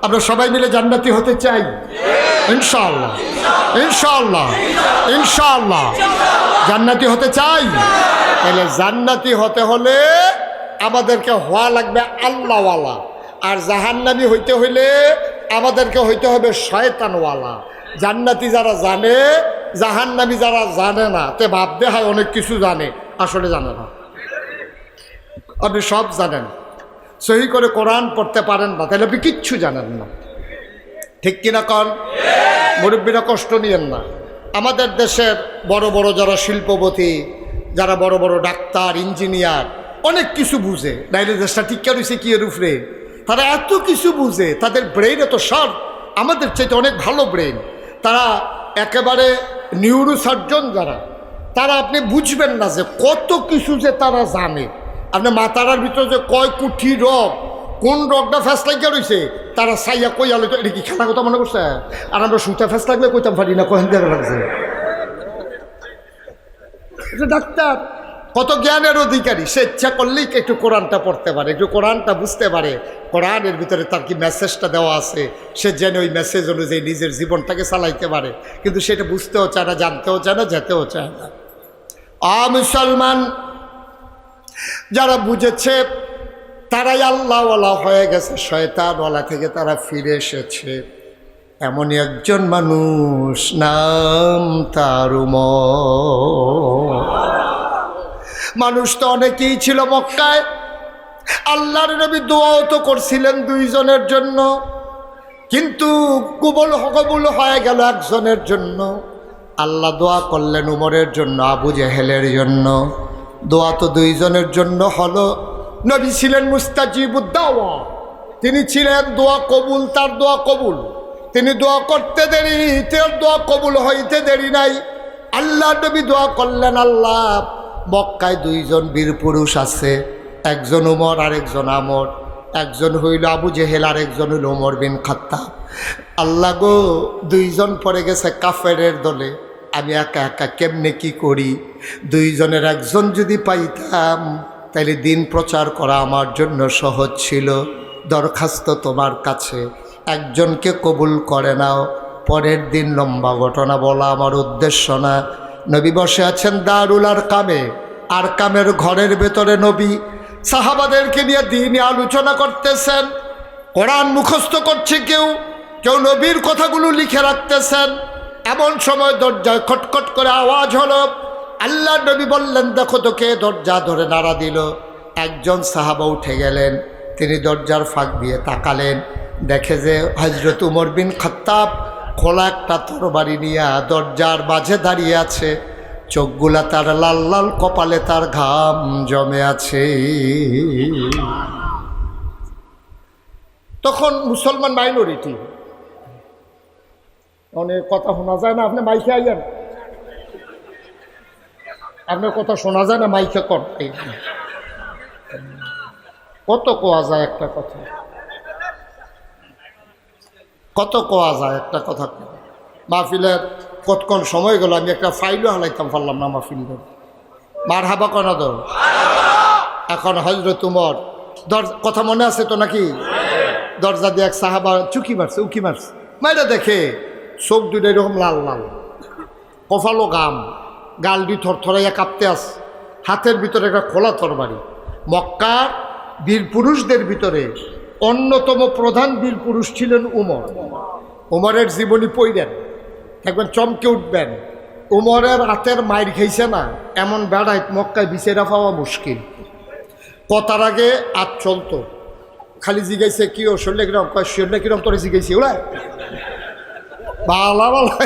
আমরা সবাই মিলে জান্নাতি হতে চাই, ইনশাআল্লাহ ইনশাআল্লাহ ইনশাআল্লাহ জান্নাতি হতে চাই। তাহলে জান্নাতি হতে হলে আমাদেরকে হওয়া লাগবে আল্লাহওয়ালা, আর জাহান্নামী হইতে হইলে আমাদেরকে হইতে হবে শয়তানওয়ালা। জান্নাতি যারা জানে, জাহান্নামী যারা জানে না, তে ভাবতে হয় অনেক কিছু জানে, আসলে জানে না। আপনি সব জানেন, সহি করে কোরআন পড়তে পারেন না, তাহলে আপনি কিচ্ছু জানেন না। ঠিক কিনা কন? মুরব্বীরা কষ্ট নিয়েন না। আমাদের দেশের বড় বড় যারা শিল্পপতি, যারা বড় বড় ডাক্তার, ইঞ্জিনিয়ার, অনেক কিছু বুঝে, নাইলে দেশটা ঠিক রয়েছে কি এর উপরে। তারা এত কিছু বুঝে, তাদের ব্রেন এত শার্প, আমাদের চাইতে অনেক ভালো ব্রেন। তারা একেবারে নিউরোসার্জন যারা, তারা আপনি বুঝবেন না যে কত কিছু যে তারা জানে। আপনার মাথার ভিতরে যে কয় কোটি রোগ, কোন রোগটা ফ্যাস লাগিয়ে রয়েছে, তারা সাইয়া কই আলো। এটা কি খেলা কথা মনে করছে? আর আমরা সুতা ফ্যাস লাগলে কইতাম পারি না, কখন দেখা লাগছে। এটা ডাক্তার, কত জ্ঞানের অধিকারী, সে ইচ্ছা করলেই একটু কোরআনটা পড়তে পারে, একটু কোরআনটা বুঝতে পারে, কোরআনের ভিতরে তার কি মেসেজটা দেওয়া আছে, সে যেন ওই মেসেজ অনুযায়ী নিজের জীবনটাকে চালাইতে পারে। কিন্তু সেটা বুঝতেও চায় না, জানতেও চায় না, যেতেও চায় না। মুসলমান যারা বুঝেছে তারাই আল্লাহওয়ালা হয়ে গেছে, শয়তানওয়ালা থেকে তারা ফিরে এসেছে। এমনই একজন মানুষ, নাম তার উমর। মানুষ তো অনেকেই ছিল মক্কায়, আল্লাহর নবী দোয়াও তো করছিলেন দুইজনের জন্য, কিন্তু কবুল হয়ে গেল একজনের জন্য। আল্লাহ দোয়া করলেন উমরের জন্য, আবু জেহেলের জন্য। দোয়া তো দুইজনের জন্য হলো। নবী ছিলেন মুস্তাজিবুদ দাওয়া, তিনি ছিলেন দোয়া কবুল, তার দোয়া কবুল। তিনি দোয়া করতে দেরি, তার দোয়া কবুল হইতে দেরি নাই। আল্লাহ নবী দোয়া করলেন, আল্লাহ মক্কায় দুইজন বীর পুরুষ আছে, একজন উমর আর একজন আমর, একজন হইল আবু জেহেল আর একজন হইল উমর বিন খাত্তাব। আল্লাহ গো, দুইজন পড়ে গেছে কাফেরের দলে, আমি একা একা কেমনে কি করি? দুইজনের একজন যদি পাইতাম তাইলে দিন প্রচার করা আমার জন্য সহজ ছিল। দরখাস্ত তোমার কাছে, একজনকে কবুল করে নাও। পরের দিন লম্বা ঘটনা বলা আমার উদ্দেশ্য না। নবী বসে আছেন দারুল আর কামের ঘরের ভেতরে, নবী সাহাবাদেরকে নিয়ে দিনে আলোচনা করতেছেন, কোরআন মুখস্থ করছে, কেউ কেউ নবীর কথাগুলো লিখে রাখতেছেন। এমন সময় দরজায় খটখট করে আওয়াজ হলো। আল্লাহ নবী বললেন, দেখো তো কে দরজা ধরে নাড়া দিল। একজন সাহাবা উঠে গেলেন, তিনি দরজার ফাঁক দিয়ে তাকালেন, দেখে যে হযরত উমর বিন খাত্তাব খোলা একটা তরবারি নিয়ে দরজার মাঝে দাঁড়িয়ে আছে। চোখগুলা তার লাল লাল, কপালে তার ঘাম জমে আছে। তখন মুসলমান মাইনরিটি, অনেক কথা শোনা যায় না। আপনি মাইকে আইয়েন, আপনার কথা শোনা যায় না, মাইকে কর। কত কোয়া যায় একটা কথা, কত কোয়া যায় একটা কথা। মাহফিলের কতক্ষণ সময় গেল, আমি একটা ফাইলও হালাইতাম পারলাম না মাহফিলের। মার হাবা কনা দো। এখন হযরত উমর কথা মনে আছে তো নাকি? দরজা দিয়ে এক সাহাবা চুকি মারছে, উকি মারছে, মাইরা দেখে চোখ দুটো এরকম লাল লাল, কপালো গাম, গাল দুই থরথরাইয়া কাঁপতে আস, হাতের ভিতরে একটা খোলা তরবারি। মক্কার বীর পুরুষদের ভিতরে অন্যতম প্রধান বীর পুরুষ ছিলেন উমর। উমরের জীবনী পড়েন, একবার চমকে উঠবেন। উমরের হাতের মায়ের খেয়েছে না এমন বেড়ায় মক্কায় বিচারা পাওয়া মুশকিল। কথার আগে আজ চলতো, খালি জিগাইছে কি ও শরীরে কিরম, শরীরে কিরম তোরে জিগাইছি ওরা বালা বালা,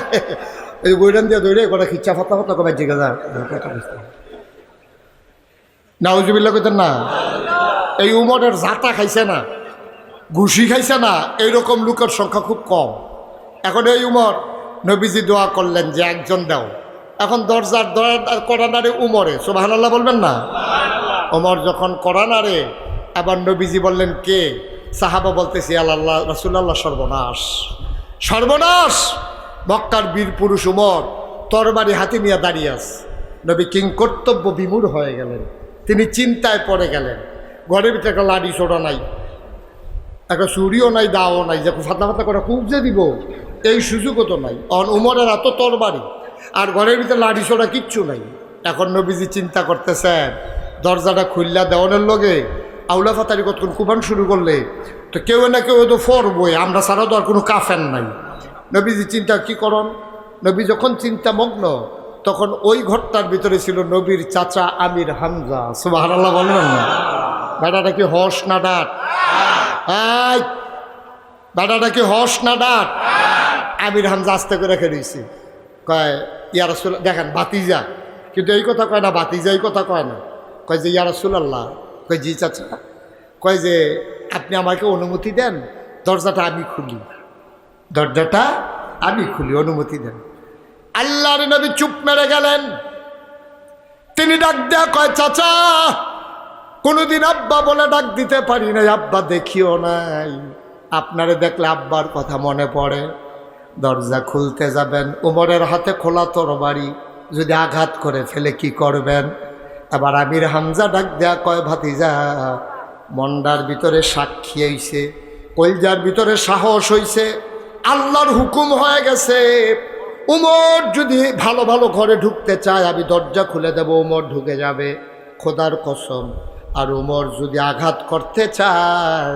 এই বইটান দিয়ে দৌড়ে গোটা খিচ্ছা ফাতা ফাতা কবে জিজ্ঞাসা নাউজুবিল্লাহ কইতেন না। এই উমরের জাতা খাইছে না, ঘুষি খাইছে না, এইরকম লোকের সংখ্যা খুব কম। এখন এই উমর, নবীজি দোয়া করলেন যে একজন দাও। এখন দরজার করানারে উমরে, সুবহানাল্লাহ বলবেন না? উমর যখন করানারে, আবার নবীজি বললেন কে? সাহাবা বলতেছি আল্লাহ রাসূলুল্লাহ, সর্বনাশ সর্বনাশ। মক্কার বীর পুরুষ উমর তরবারি হাতে নিয়ে দাঁড়িয়ে আস। নবী কিং কর্তব্য বিমূঢ় হয়ে গেলেন, তিনি চিন্তায় পড়ে গেলেন। ঘরের ভিতরে একটা লাঠি ছোড়া নাই, একটা চুরিও নাই, দাও নাই, যে ফাতা ফাতা করে খুব যে দিব এই সুযোগও তো নাই। উমরের এত তরবারি আর ঘরের ভিতরে লাঠি ছোড়া কিচ্ছু নাই। এখন নবীজি চিন্তা করতেছেন, দরজাটা খুললা দেওয়ানের লগে আউলা ফাতারি কতক্ষণ কুবান শুরু করলে তো কেউ না কেউ তো ফরবই, আমরা ছাড়া তো আর কোনো কাফের নাই। নবীজি চিন্তা কি করন, নবী যখন চিন্তামগ্ন তখন ওই ঘরটার ভিতরে ছিল নবীর চাচা আমির হামজা। সুবহানাল্লাহ বলবেন না? বেটাটা কি হস না ডাট? বেটাটা কি হস না ডাট? আমির হামজা আস্তে করে রেখে দিয়েছি, কয় ইয়া রাসূলুল্লাহ, দেখেন বাতিজা, কিন্তু এই কথা কয় না, বাতিজা এই কথা কয় না, কয় যে ইয়া রাসূলুল্লাহ, কয় জি চাচা, কয় যে আপনি আমাকে অনুমতি দেন, দরজাটা আমি খুলি, দরজাটা আমি খুলি, অনুমতি দেন। আল্লাহর নবী চুপ মেরে গেলেন। তিনি ডাক দেয়া কয় চাচা, কোনোদিন আব্বা বলে ডাক দিতে পারি নাই, আব্বা দেখিও নাই, আপনারে দেখলে আব্বার কথা মনে পড়ে। দরজা খুলতে যাবেন, উমরের হাতে খোলা তরবারি, যদি আঘাত করে ফেলে কি করবেন? এবার আমির হামজা ডাক দেয়া কয় ভাতিজা, মন্ডার ভিতরে সাক্ষী হইছে, কলজার ভিতরে সাহস হইছে, আল্লাহর হুকুম হয়ে গেছে, উমর যদি ভালো ভালো ঘরে ঢুকতে চায় আমি দরজা খুলে দেব, উমর ঢুকে যাবে, খোদার কসম। আর উমর যদি আঘাত করতে চায়,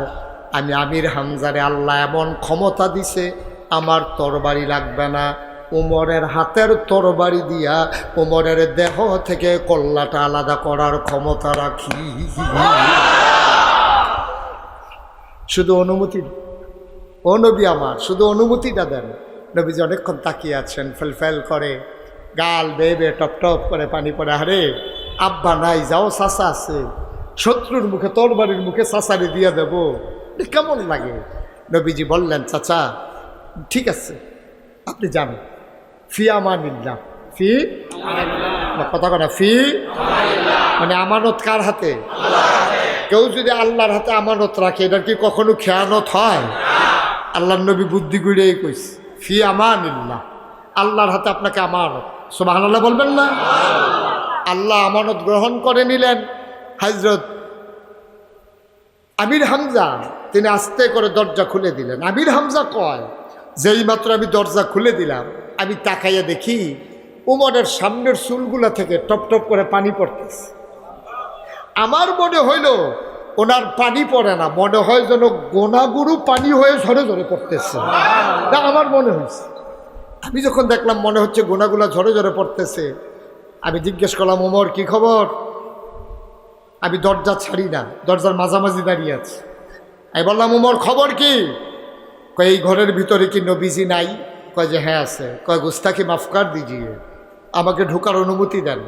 আমি আমির হামজারে আল্লাহ এমন ক্ষমতা দিছে, আমার তরবারি লাগবে না, উমরের হাতের তরবারি দিয়া উমরের দেহ থেকে কল্লাটা আলাদা করার ক্ষমতা রাখি। শুধু অনুমতি, ও নবী আমার, শুধু অনুমতিটা দেন। নবীজি অনেকক্ষণ তাকিয়ে আছেন, ফেলফেল করে, গাল বেয়ে বেয়ে টপ টপ করে পানি পড়ে। আরে আব্বা নাই, যাও চাচা আছে, শত্রুর মুখে তরবারির মুখে চাচারি দিয়ে দেব, কেমন লাগে? নবীজি বললেন চাচা ঠিক আছে, আপনি যান, ফি আমানিল্লাহ, ফি কথা কথা, ফি মানে আমানত কার হাতে? কেউ যদি আল্লাহর হাতে আমানত রাখে, এটা কি কখনো খেয়ানত হয়? আল্লাহর নবী বুদ্ধি গুড়িয়েই কইছে, ফি আমানিল্লাহ, আল্লাহর হাতে আপনাকে আমানত। সুবহানাল্লাহ বলবেন না? আল্লাহ আমানত গ্রহণ করে নিলেন। হযরত আমির হামজা তিনি আস্তে করে দরজা খুলে দিলেন। আমির হামজা কয়, যেই মাত্র আমি দরজা খুলে দিলাম, আমি তাকাইয়া দেখি উমরের সামনের চুলগুলা থেকে টপ টপ করে পানি পড়তেছে। আমার মনে হইল ওনার পানি পড়ে না, মনে হয় যেন গোনাগুরু পানি হয়ে ঝরে ঝরে পড়তেছে। না, আমার মনে হয়েছে। আমি যখন দেখলাম মনে হচ্ছে গোনাগুলা ঝরে ঝরে পড়তেছে, আমি জিজ্ঞেস করলাম, ওমর কি খবর? আমি দরজা ছাড়ি না, দরজার মাঝামাঝি দাঁড়িয়ে আছে। আমি বললাম, ওমর খবর কি? কয় এই ঘরের ভিতরে কি নবীজি নাই? কয় যে হ্যাঁ আছে। কয় গুস্তাখি মাফ কর দিজিয়ে, আমাকে ঢোকার অনুমতি দেন।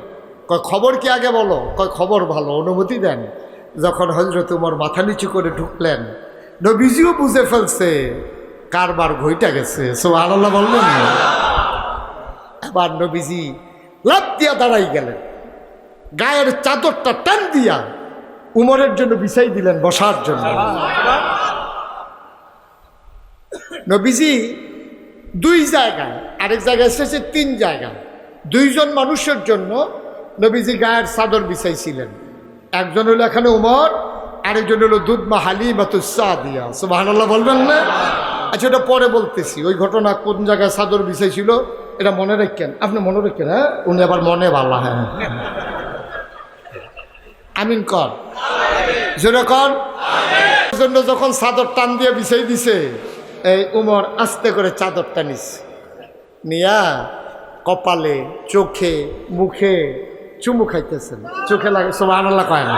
কয় খবর কি আগে বলো? কয় খবর ভালো, অনুমতি দেন। যখন হযরত উমর মাথা নিচু করে ঢুকলেন, নবীজিও বুঝে ফেলছে কারবার ঘইটা গেছে। সুবহানাল্লাহ বললেন না? এবার নবীজি লাফ দিয়া দাঁড়াই গেলেন, গায়ের চাদরটা টান দিয়া উমরের জন্য বিছাই দিলেন বসার জন্য। নবীজি দুই জায়গায়, আরেক জায়গায় এসেছে তিন জায়গায়, দুইজন মানুষের জন্য নবীজি গায়ের চাদর বিছাইছিলেন। একজন হলো এখানে উমর, আরেকজন হলো দুধমা হালিমাতুস সাদিয়া। সুবহানাল্লাহ বলবেন না? আচ্ছা, এটা পরে বলতেছি, ওই ঘটনা কোন জায়গায় চাদর বিছাইছিল এটা মনে রাখেন, আপনি মনে রাখেন। হ্যাঁ, উনি আবার মনে ভালো। হ্যাঁ, আমিন কর, যেরকম জন্য যখন চাদর টান দিয়ে বিছাই দিছে, এই উমর আস্তে করে চাদরটা নিছে, নিয়া কপালে, চোখে, মুখে চুমু খাইতেছেন। চোখে লাগে, সুবহানাল্লাহ কয় না?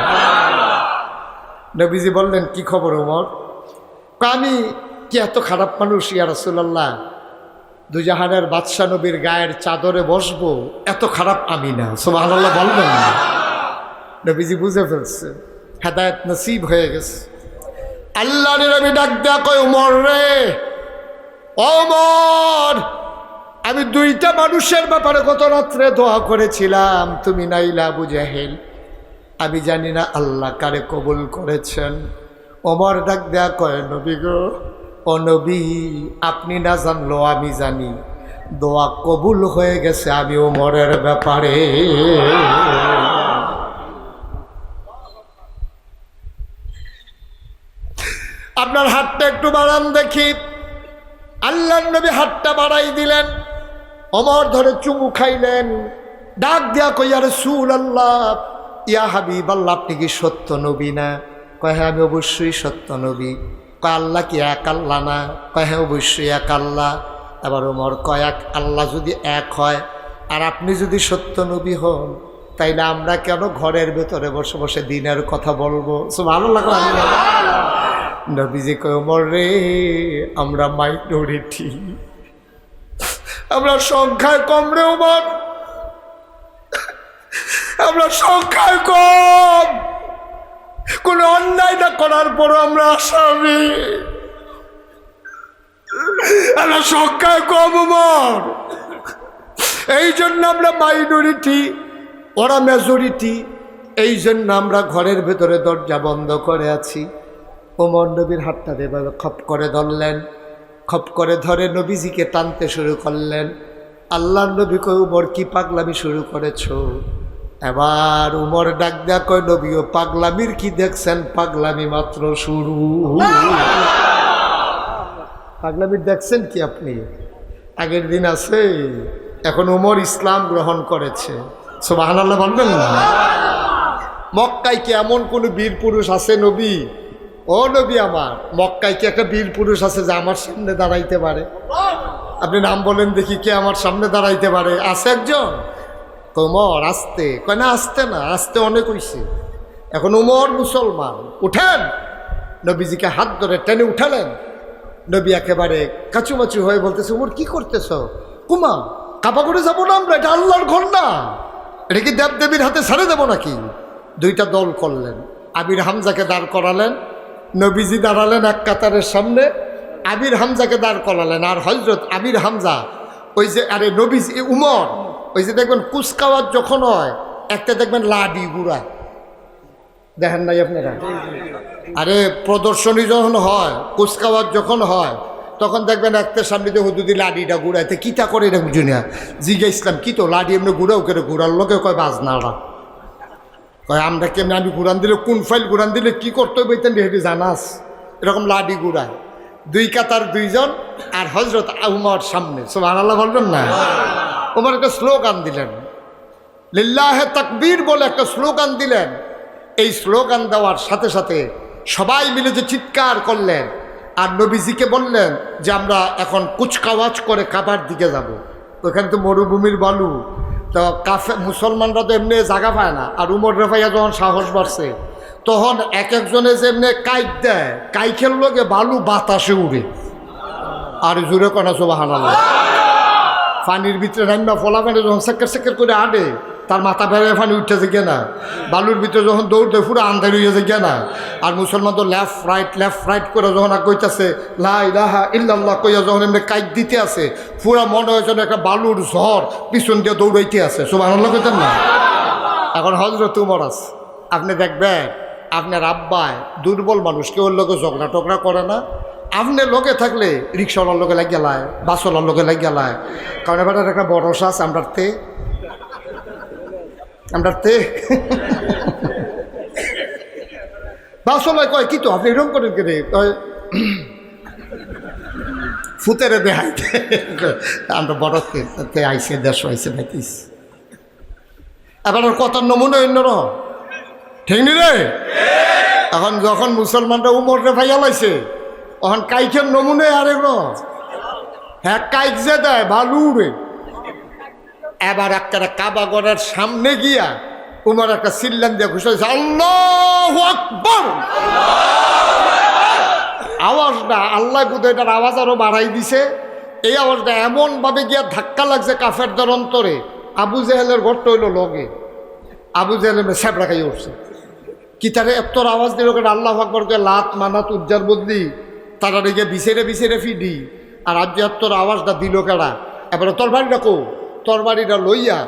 নবীজি বললেন, কি খবর উমর? আমি কি এত খারাপ মানুষ ইয়া রাসূলুল্লাহ, দুজাহানের বাদশা নবীর গায়ের চাদরে বসবো, এত খারাপ আমি না। সুবহানাল্লাহ বলবেন না? নবীজি বুঝে ফেলছে, হেদায়েত নসিব হয়ে গেছে। আল্লাহর নবী ডাক দেয়া কয়, উমর রে, ওমর, আমি দুইটা মানুষের ব্যাপারে গত রাত্রে দোয়া করেছিলাম, তুমি নাইলা আবু জাহেল, আমি জানি না আল্লাহ কারে কবুল করেছেন। ওমর ডাক দেয়া কয়, নবী গো, ও নবী, আপনি না জানলো আমি জানি, দোয়া কবুল হয়ে গেছে আমি ওমরের ব্যাপারে। আপনার হাতটা একটু বাড়ান দেখি। আল্লাহর নবী হাতটা বাড়াই দিলেন, ওমর ধরে চুমু খাইলেন, ডাক দিয়া কই, ইয়া রাসূলুল্লাহ, ইয়া হাবিবাল্লাহ, আপনি কি সত্য নবী না? কয় হ্যাঁ, আমি অবশ্যই সত্য নবী। কয় আল্লাহ কি এক আল্লাহ না? কয় হ্যাঁ অবশ্যই এক আল্লাহ। এবার ওমর কয় এক আল্লাহ যদি এক হয় আর আপনি যদি সত্য নবী হন, তাইলে আমরা কেন ঘরের ভেতরে বসে বসে দিনের কথা বলবো? সুবহানাল্লাহ। নবীজি কয় ওমর রে, আমরা মাইনরিটি, আমরা সংখ্যায় কম রে ওমর, আমরা সংখ্যায় কম। কোন অন্যায় না করার পরও আমরা আসামি, আমরা সংখ্যায় কম ওমর। এই জন্য আমরা মাইনরিটি, ওরা মেজরিটি। এই জন্য আমরা ঘরের ভেতরে দরজা বন্ধ করে আছি। ওমর নবীর হাতটা এভাবে খপ করে ধরলেন, খপ করে ধরে নবীজিকে টানতে শুরু করলেন। আল্লাহর নবী কয় উমর কি পাগলামি শুরু করেছো? এবার উমর ডাক দেয়া কয় নবীও পাগলামির কি দেখছেন? পাগলামি মাত্র শুরু। পাগলামির দেখছেন কি আপনি? আগের দিন আছে, এখন উমর ইসলাম গ্রহণ করেছে। সুবহানাল্লাহ বলবেন না? মক্কায় কি এমন কোন বীর পুরুষ আছে নবী? ও নবী আমার, মক্কায় কি একটা বীর পুরুষ আছে যে আমার সামনে দাঁড়াইতে পারে? আপনি নাম বলেন দেখি, কে আমার সামনে দাঁড়াইতে পারে? আছে একজন? উমর আসতে কয় না, আসতে না, আসতে অনেক হইছে। এখন উমর মুসলমান, উঠেন। নবীজিকে হাত ধরে টেনে উঠালেন। নবী একেবারে কাচুমাচু হয়ে বলতেছে উমর কি করতেছ? কুমা কাপা করে যাবো না আমরা? এটা আল্লাহর ঘর না, এটা কি দেবদেবীর হাতে ছেড়ে দেবো নাকি? দুইটা দল করলেন। আমির হামজাকে দাঁড় করালেন, নবীজি দাঁড়ালেন এক কাতারের সামনে, আমির হামজাকে দাঁড় করালেন। আর হযরত আমির হামজা ওই যে, আরে নবীজি উমর ওই যে দেখবেন কুচকাওয়াজ যখন হয় একটা দেখবেন লাডি গুড়ায়, দেখেন নাই আপনারা? আরে প্রদর্শনী যখন হয়, কুচকাওয়াজ যখন হয়, তখন দেখবেন একটা সামনে দিয়ে হুদুদি লাডিটা ঘুরাইতে কিতা করে এটা বুঝি না। জিজ্ঞা ইসলাম কি তো লাডি এমনি ঘুরাও করে? ঘুরার লোকে কয় বাজনারা। কয় আমরা কেমনি? আমি ঘুরান দিলে কোন ফাইল ঘুরান দিলে কি করতে হবে হেঁটে জানাস? এরকম লাডি ঘুরায়। দুই কাতার দুইজন, আর হযরত উমর সামনে। সুবহানাল্লাহ বলবেন না? উমর একটা স্লোগান দিলেন, লিল্লাহে তাকবীর বলে একটা স্লোগান দিলেন। এই স্লোগান দেওয়ার সাথে সাথে সবাই মিলে যে চিৎকার করলেন, আর নবীজিকে বললেন যে আমরা এখন কুচকাওয়াজ করে কাবার দিকে যাব। ওখানে তো মরুভূমির বালু, তো মুসলমানরা তো এমনি জায়গা পায় না। আর উমর রেফাইয়া যখন সাহস বাড়ছে, তখন এক একজনে যে এমনি কাইক দেয়, কাইকের লোকে বালু বাতাসে উড়ে। আর জুড়ে কনা সুবহানাল্লাহ। পানির ভিতরে রান্না ফলা পানি যখন সেকের সেকের করে আডে, তার মাথা বেড়ে পানি উঠতেছে কেনা। বালুর ভিতরে যখন দৌড়তে পুরো আন্ধার হইয়াছে কেনা। আর মুসলমান তো লেফট রাইট করে যখন কইতাছে লা ইলাহা ইল্লাল্লাহ কইয়া যখন এমনি কাইক দিতে আছে, পুরা মনে হয় যেন একটা বালুর ঝড় পিছন দিয়ে দৌড়াইতে আছে। সুবহানাল্লাহ কইতেন না? এখন হযরত উমর আছে, আপনি দেখবেন আপনার আব্বায় দুর্বল মানুষ, কেউ লোকে ঝগড়া টগড়া করে না। আপনি লোকে থাকলে রিক্সাওয়ালার লোকে লাগিয়ে লায়, বাসওয়ালার লোকে লাগিয়ে লায়। কারণ এবার একটা ভরসা আছে আমরাতে বাসওয়ালায় কয় কি তো আপনি এরকম করেন কেনে? ফুতেরে দেখাইতে আমরা বড়তে আইসে 150 আইসে ভাইতিস। এবার কথার নমুনা অন্যরকম, ঠিক নি রে? এখন যখন মুসলমানরা উমরে ভাইয়া লাইছে, তখন কাইকের নমুনে আরে হ্যাঁ কাইক যে দেয় বালু উড়ে। এবার একটা কাবাগরের সামনে গিয়া উমর একটা সিল্লান দিয়ে ঘুষাইছে আল্লাহু আকবার। আওয়াজটা আল্লাহ বুধ এটার আওয়াজ আরো বাড়াই দিছে। এই আওয়াজটা এমনভাবে গিয়া ধাক্কা লাগছে কাফেরদের অন্তরে। আবু জেহেলের ঘরটা হইল লগে, আবু জেহেলের স্যাপড়া খাইয়ে উঠছে। কি তারে এত আওয়াজ দিল কেন? আল্লাহু আকবরকে লাত মানাত উজ্জার বদলি তারা রেগে বিছেরে ফিডি। আর আজ এত আওয়াজটা দিল কেডা? এবারে তরবারিটা কো, তরবারিটা লইয়া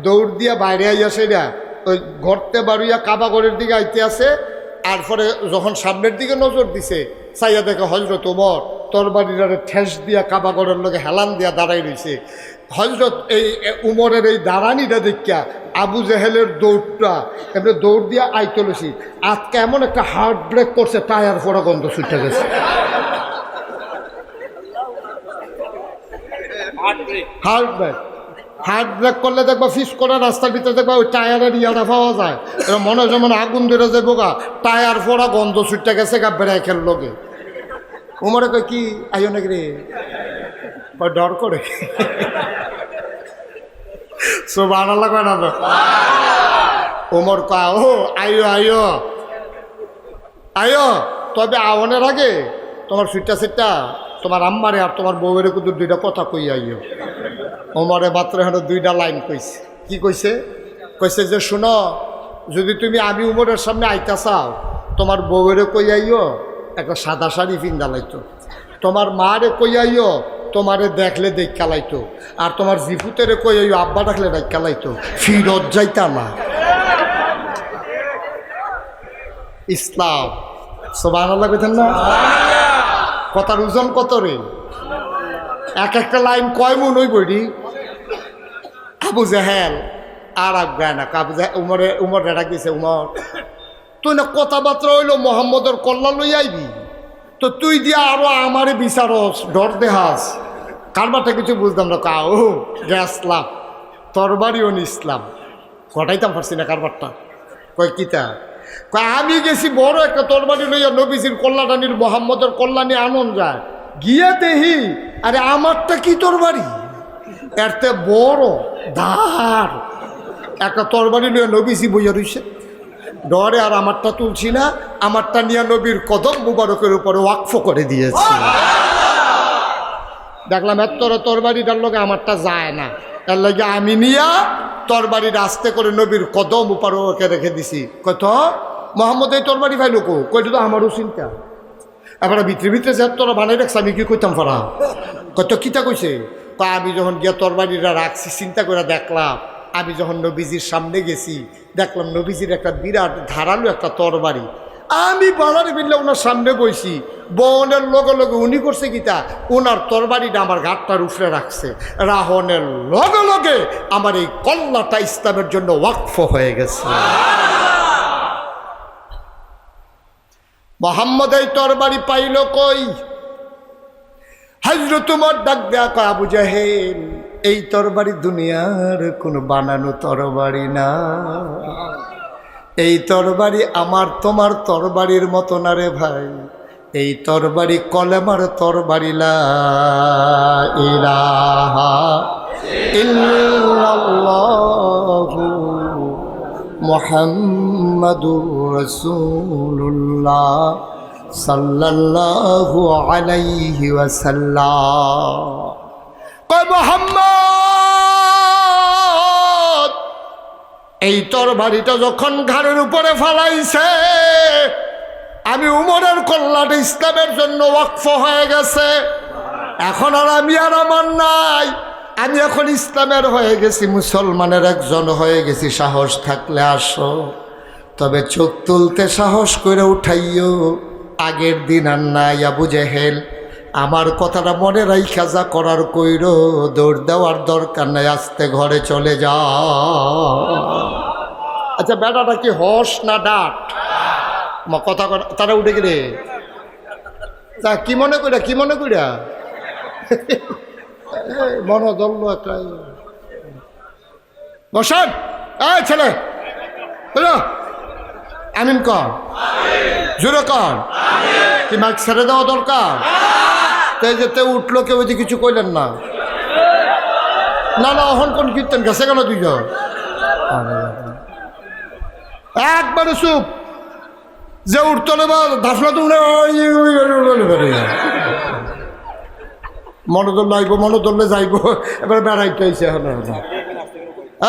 দৌড় দিয়া বাইরে আইয়া সেটা ওই ঘরতে বাড়িয়া কাবাগরের দিকে আইতে আছে। আর পরে যখন সামনের দিকে নজর দিছে, চাইয়া দেখে হযরত ওমর তরবারিটারে ঠেস দিয়া কাবাগরের লোকে হেলান দিয়া দাঁড়াই রয়েছে। হযরত এই উমরের এই দাঁড়ানিটা দেখিয়া আবু জেহেলের দৌড়টা এমনি দৌড় দিয়া আইতে লইছি। আজকে এমন একটা হার্ট ব্রেক করছে, টায়ার ফোড়া গন্ধ ছুটে গেছে। হার্ট ব্রেক করলে দেখবা ফিস করা রাস্তার ভিতরে দেখবা ওই টায়ারের ইয়াটা পাওয়া যায়। এবার মনে হয় যেমন আগুন ধরে যাবো গা, টায়ার ফোড়া গন্ধ ছুটে গেছে গা ব্রেকের লোকে। উমরে কয় কি আইও নাকি রে, কয় ডর করে। সুবহানাল্লাহ কয় না? উমর কয় ও আইও আইও আইও, তবে আওয়ানের আগে তোমার সুইটটা তোমার আম্মারে আর তোমার বউয়ের কিন্তু দুইটা কথা কই আইও। ওমরে মাত্র এখন দুইটা লাইন কইছে। কি কইছে? কইছে যে শুনো, যদি তুমি আমি উমরের সামনে আইতা চাও, তোমার বউয়েরও কই আইও একটা সাদা শাড়ি পিন্দা লাইতো, তোমার মারে কই আইও তোমারে দেখলে দেখা লাইতো, আর তোমার জিপুতেরে কই আইও আব্বা ডাকলে দেখা লাইতো, ফিরত যাইতা না। ইসলাম। সুবহানাল্লাহ কইতেন না? কথার ওজন কত রে? এক একটা লাইন কয় মন ওই বইডি। আবু জাহেল আর আগ্রায় না, আবু জাহেল উমর ডাক দিছে, উমর তুই না কথাবার্তা হইলো মোহাম্মদের কল্লা লই আইবি, তো তুই দিয়া আরো আমারে বিচারস, ডর দেহাস। কারবারটা কিছু বুঝতাম না। কাউ গেছলাম তরবারিও নিসলাম, ঘটাইতাম পারছি না কারবারটা। কয় কিতা? কয় আমি গেছি বড় একটা তরবারি লইয়া নবীজির কল্যাণানির মোহাম্মদের কল্যাণী আনন যায়, গিয়ে দেহি আরে আমারটা কি তরবারি, এরতে বড় ধার একটা তরবারি লইয়া নবীজি বইয়া রইছে। ডরে আর আমারটা তুলছি না, আমারটা নিয়ে নবীর কদম মুবারকের উপরে ওয়াকফ করে দিয়েছি। দেখলাম এত তরবারিটার লোকে আমারটা যায় না, এর লাগে আমি নিয়া তরবারির আস্তে করে নবীর কদম মুবারকে রেখে দিছি। কত মোহাম্মদ এই তরবারি ভাই লোক কইটা তো আমারও চিন্তা। এবার ভিতরে ভিতরে যে তোরা বানাই রাখছে আমি কি কইতাম পারা। কত কিতা কইছে? তা আমি যখন গিয়া তরবারিটা রাখছি চিন্তা করে দেখলাম, আমি যখন নবীজির সামনে গেছি দেখলাম নবীজির একটা বিরাট ধারালো একটা তরবারি, আমি বালারে মিললে ওনার সামনে বইছি, বনের লগে লগে উনি করছে কিতা, ওনার তরবারিটা আমার ঘাটটার উপরে রাখছে, রাহনের লগে লগে আমার এই কল্লাটা ইসলামের জন্য ওয়াকফ হয়ে গেছে। মোহাম্মদ এই তরবারি পাইল কই? হযরত উমর ডাক দেয়া কয়, আবু জাহেল এই তরবারি দুনিয়ার কোন বানানো তরবারি না, এই তরবারি আমার তোমার তরবারির মতো না রে ভাই, এই তরবারি কলেমার তরবারি, লা ইলাহা ইল্লাল্লাহু মুহাম্মাদুর রাসূলুল্লাহ সাল্লাল্লাহু আলাইহি ওয়াসাল্লাম। কয় মুহাম্মদ এই তরবারিটা যখন ঘাড়ের উপরে ফালাইছে, আমি উমরের কল্যাণে ইসলামের জন্য ওয়াকফ হয়ে গেছে। এখন আর আমি আর আমার নাই, আমি এখন ইসলামের হয়ে গেছি, মুসলমানের একজন হয়ে গেছি। সাহস থাকলে আসো, তবে চোখ তুলতে সাহস করে উঠাইও, আগের দিন আর নাই। আবু জেহেল আমার কথাটা মনে রাইখা যা করার কইরো, দৌড় দেওয়ার দরকার নাই, আস্তে ঘরে চলে যা। আচ্ছা বেটাটা কি হস না ডাট? কথা তারা উঠে গেলে তা কি মনে কইরা, কি মনে কইরা মনে ধরলো একটা। বসান এই ছেলে, আমিন কর, জোরে কর। কি মাইক ছেড়ে দেওয়া দরকার? তাই যেতে উঠলো কেউ কিছু কইলেন না? না না অহন কোন কীর্তন গেছে কেন দুইজন? একবারে চুপ, যে উঠতো না ধাফলা তুলে মনে ধরলে আইব, মনে ধরলে যাইব, এবারে বেড়াইতে হয়েছে। এখন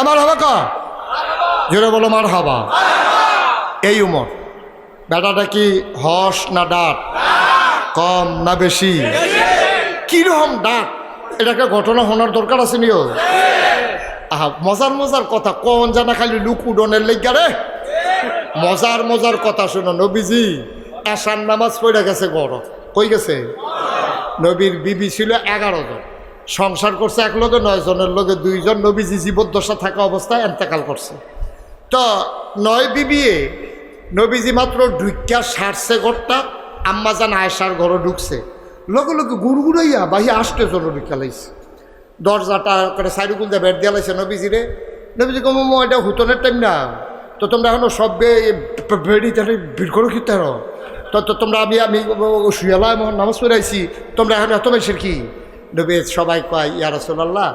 আমার হাবা কা জোরে বলো, মার হাবা। এই উমর বেটাটা কি হস না ডাক, কম না বেশি, কিরকম ডাক? এটা একটা ঘটনা শোনার দরকার আছে নিও। আহা মজার মজার কথা কোন জানা, খালি লুক উডনের লেগা রে। মজার মজার কথা শোনো। নবীজি এশার নামাজ পড়ে গেছে, বড় কই গেছে? নবীর বিবি ছিল 11 জন, সংসার করছে এক লগে 9 জনের লগে 2 জন নবীজি জীবদ্দশা থাকা অবস্থায় এন্তেকাল করছে। তো 9 বিবিয়ে নবীজি মাত্র ঢুকিয়া সারছে ঘরটা, আম্মাজান আয়েশার ঘরে ঢুকছে, লগে লগে গুড়গুড়াইয়া বাহি 8 জন ঢুকিয়া লাইছে। দরজাটা করে সাইডুকুল দিয়ে বেড দিয়া লাইছে নবীজিরে। নবীজি কম এটা হুতনের টাইম না, তো তোমরা এখনো সব বেড়ি তাহলে ভিড় করো কি তার তো তোমরা আমি শুয়ালা নামাজ পড়াইছি, তোমরা এখন এত বেশির কি? নবী সবাই কয় ইয়া রাসূলুল্লাহ,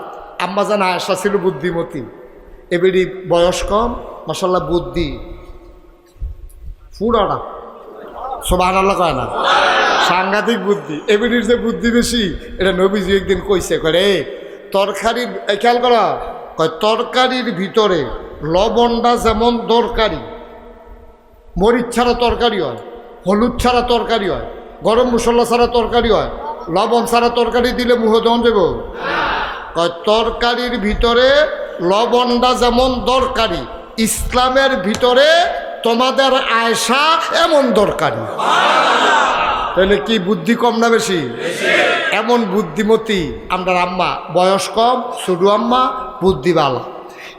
আম্মা জান আয়েশা ছিল বুদ্ধিমতী, এবারই বয়স কম, মাশাআল্লাহ বুদ্ধি পুরাটা, সুবহানাল্লাহ কয় না, সাংঘাতিক বুদ্ধি। এবারির যে বুদ্ধি বেশি, এটা নবীজি একদিন কইছে, করে তরকারির খেয়াল করা, কয় তরকারির ভিতরে লবণটা যেমন দরকারি, মরিচ ছাড়া তরকারি হয়, হলুদ ছাড়া তরকারি হয়, গরম মশলা ছাড়া তরকারি হয়, লবণ ছাড়া তরকারি দিলে মুহে দন দেব। কয় তরকারির ভিতরে লবণটা যেমন দরকারি, ইসলামের ভিতরে তোমাদের আয়েশা এমন দরকারি। তাহলে কি বুদ্ধি কম না বেশি? এমন বুদ্ধিমতী আমরা আম্মা, বয়স কম, ছোট আম্মা, বুদ্ধি ভালো।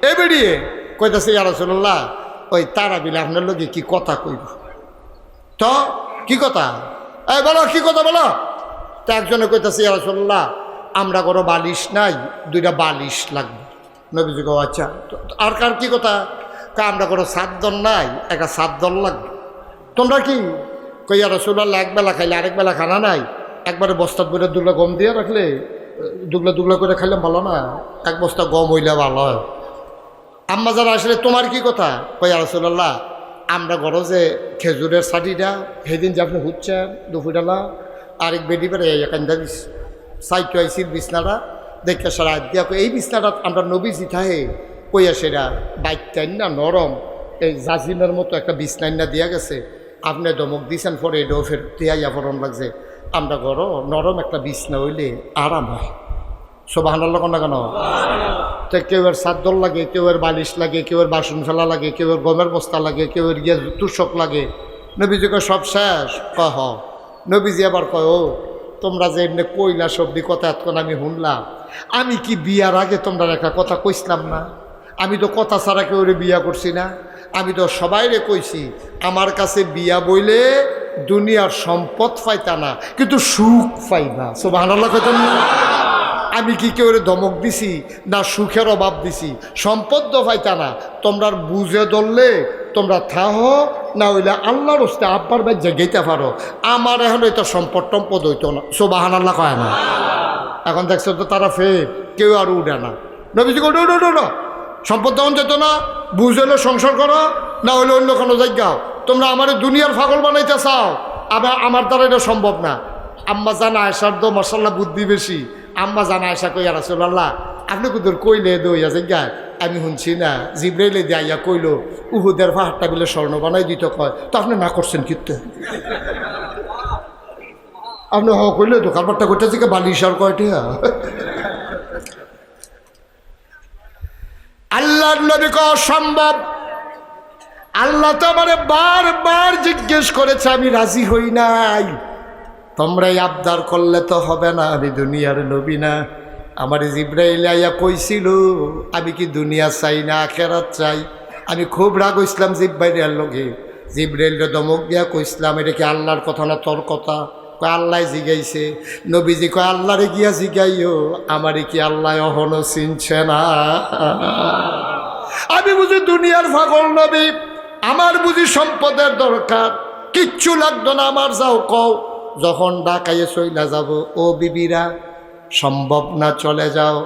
এ বেরিয়ে কইতাছে ইয়া রাসূলুল্লাহ, ওই তারা বিলে আপনার লোকে কি কথা কইব? তো কি কথা? এই বলো কি কথা বলো। তো একজনে কইতাছে ইয়া রাসূলুল্লাহ, আমরা কোনো বালিশ নাই, 2টা বালিশ লাগবে। নবীজি কো আচ্ছা, আর কার কি কথা? আমরা কোনো সাতদল নাই, একটা সাতদল লাগবে। তোমরা কি? কই ইয়া রাসূলুল্লাহ, একবেলা খাইলে আরেক বেলা খানা নাই, একবারে বস্তাত বইটা 2টা গম দিয়ে রাখলে, দুগলা করে খাইলে ভালো না, 1 বস্তা গম হইলে ভালো হয়। আম্মা যারা আসলে তোমার কি কথা? কই ইয়া রাসূলুল্লাহ, আমরা ঘরে যে খেজুরের ছাটিটা সেদিন যে আপনি হুচ্ছেন দুপুরবেলা, আরেক বেডি বেড়ে কান্দা দিস সাইটো আইসির বিছনাটা দেখে সারা দিয়া, এই বিছনাটা আমরা নবীজি থাহে কইয়া সেটা বাইকটাইন না নরম, এই জাজিমের মতো একটা বিছনাইন না দিয়া গেছে, আপনি দমক দিয়েছেন, পরে এটাও ফের দিয়া ফরন লাগছে। আমরা ঘর নরম একটা বিছনা হইলে আরাম হয়। সুবহানাল্লাহ না কেন? তো কেউ এর সাদ্দল লাগে, কেউ এর বালিশ লাগে, কেউ এর বাসন ফেলা লাগে, কেউ এর গমের বস্তা লাগে, কেউ এর গিয়ে তুষক লাগে। নবীজিকে সব শেষ কহ। নবীজি আবার কয়, ও তোমরা যে এমনি কইলা সবদি কথা এতক্ষণ আমি শুনলাম, আমি কি বিয়ার আগে তোমরা একটা কথা কইসলাম না? আমি তো কথা ছাড়া কেউ বিয়া করছি না, আমি তো সবাইরে কইছি আমার কাছে বিয়া বইলে দুনিয়ার সম্পদ পাইতা না, কিন্তু সুখ পাইবা। সুবহানাল্লাহ কইতাম না? আমি কি কেউ ধমক দিছি না সুখের অভাব দিছি? সম্পদ তো পাইতা না, তোমরা বুঝে ধরলে তোমরা থাহ, না হইলে আল্লাহর হস্তে আব্বার ভাই জেগেইতে পারো। আমার এখন এটা সম্পদ টম্পদ হইতো না। সুবহানাল্লাহ কয় না? এখন দেখছো তো তারা কেউ আর উঠে না। নবীজি উঠো উঠো উঠো, সম্পদ দেওয়া যেত না, বুঝলে সংসার করো, না হলে অন্য কোনো জায়গাও। তোমরা আমার দুনিয়ার পাগল বানাইতে চাও, আবার আমার দ্বারা এটা সম্ভব না। আম্মা জান আয়েশার তো মাশাআল্লাহ বুদ্ধি বেশি। আম্মা জান আয়েশা কই, ইয়া রাসূলুল্লাহ, আপনি কুদুর কইলে দইয়া জায়গায় আমি শুনছি না জিবরাইলে দিয়া কইল উহুদের পাহাড়টা বিলে স্বর্ণ বানাই দিত, কয় তো আপনি না করছেন কিন্তু? আপনি হ কইলে তো কারবারটা করতেছি বালিশ আর কয়টা? আল্লাহর নবী কয় অসম্ভব। আল্লাহ তো আমারে বারবার জিজ্ঞেস করেছে, আমি রাজি হই নাই। তোমরাই আবদার করলে তো হবে না, আমি দুনিয়ার নবী না। আমার জিবরাইল আইয়া কইছিল আমি কি দুনিয়া চাই না আখিরাত চাই। আমি খুব রাগ হইছিলাম জিব্রাইলের লগে। জিবরাইলরে দমক দিয়া কইছিলাম, এটা কি আল্লাহর কথা না তোর কথা? কয় আল্লাহ জিগাইছে। নবীজি কয় আল্লাহরে গিয়া জিগাইও, আমারে কি আল্লাহ অহনো চিনছে না? আমি বুঝি দুনিয়ার পাগল নবী, আমার বুঝি সম্পদের দরকার, কিচ্ছু লাগতো না আমার, যাও কও। যখন ডাকাইয়ে চইলা যাব, ও বিবিরা সম্ভব না, চলে যাও।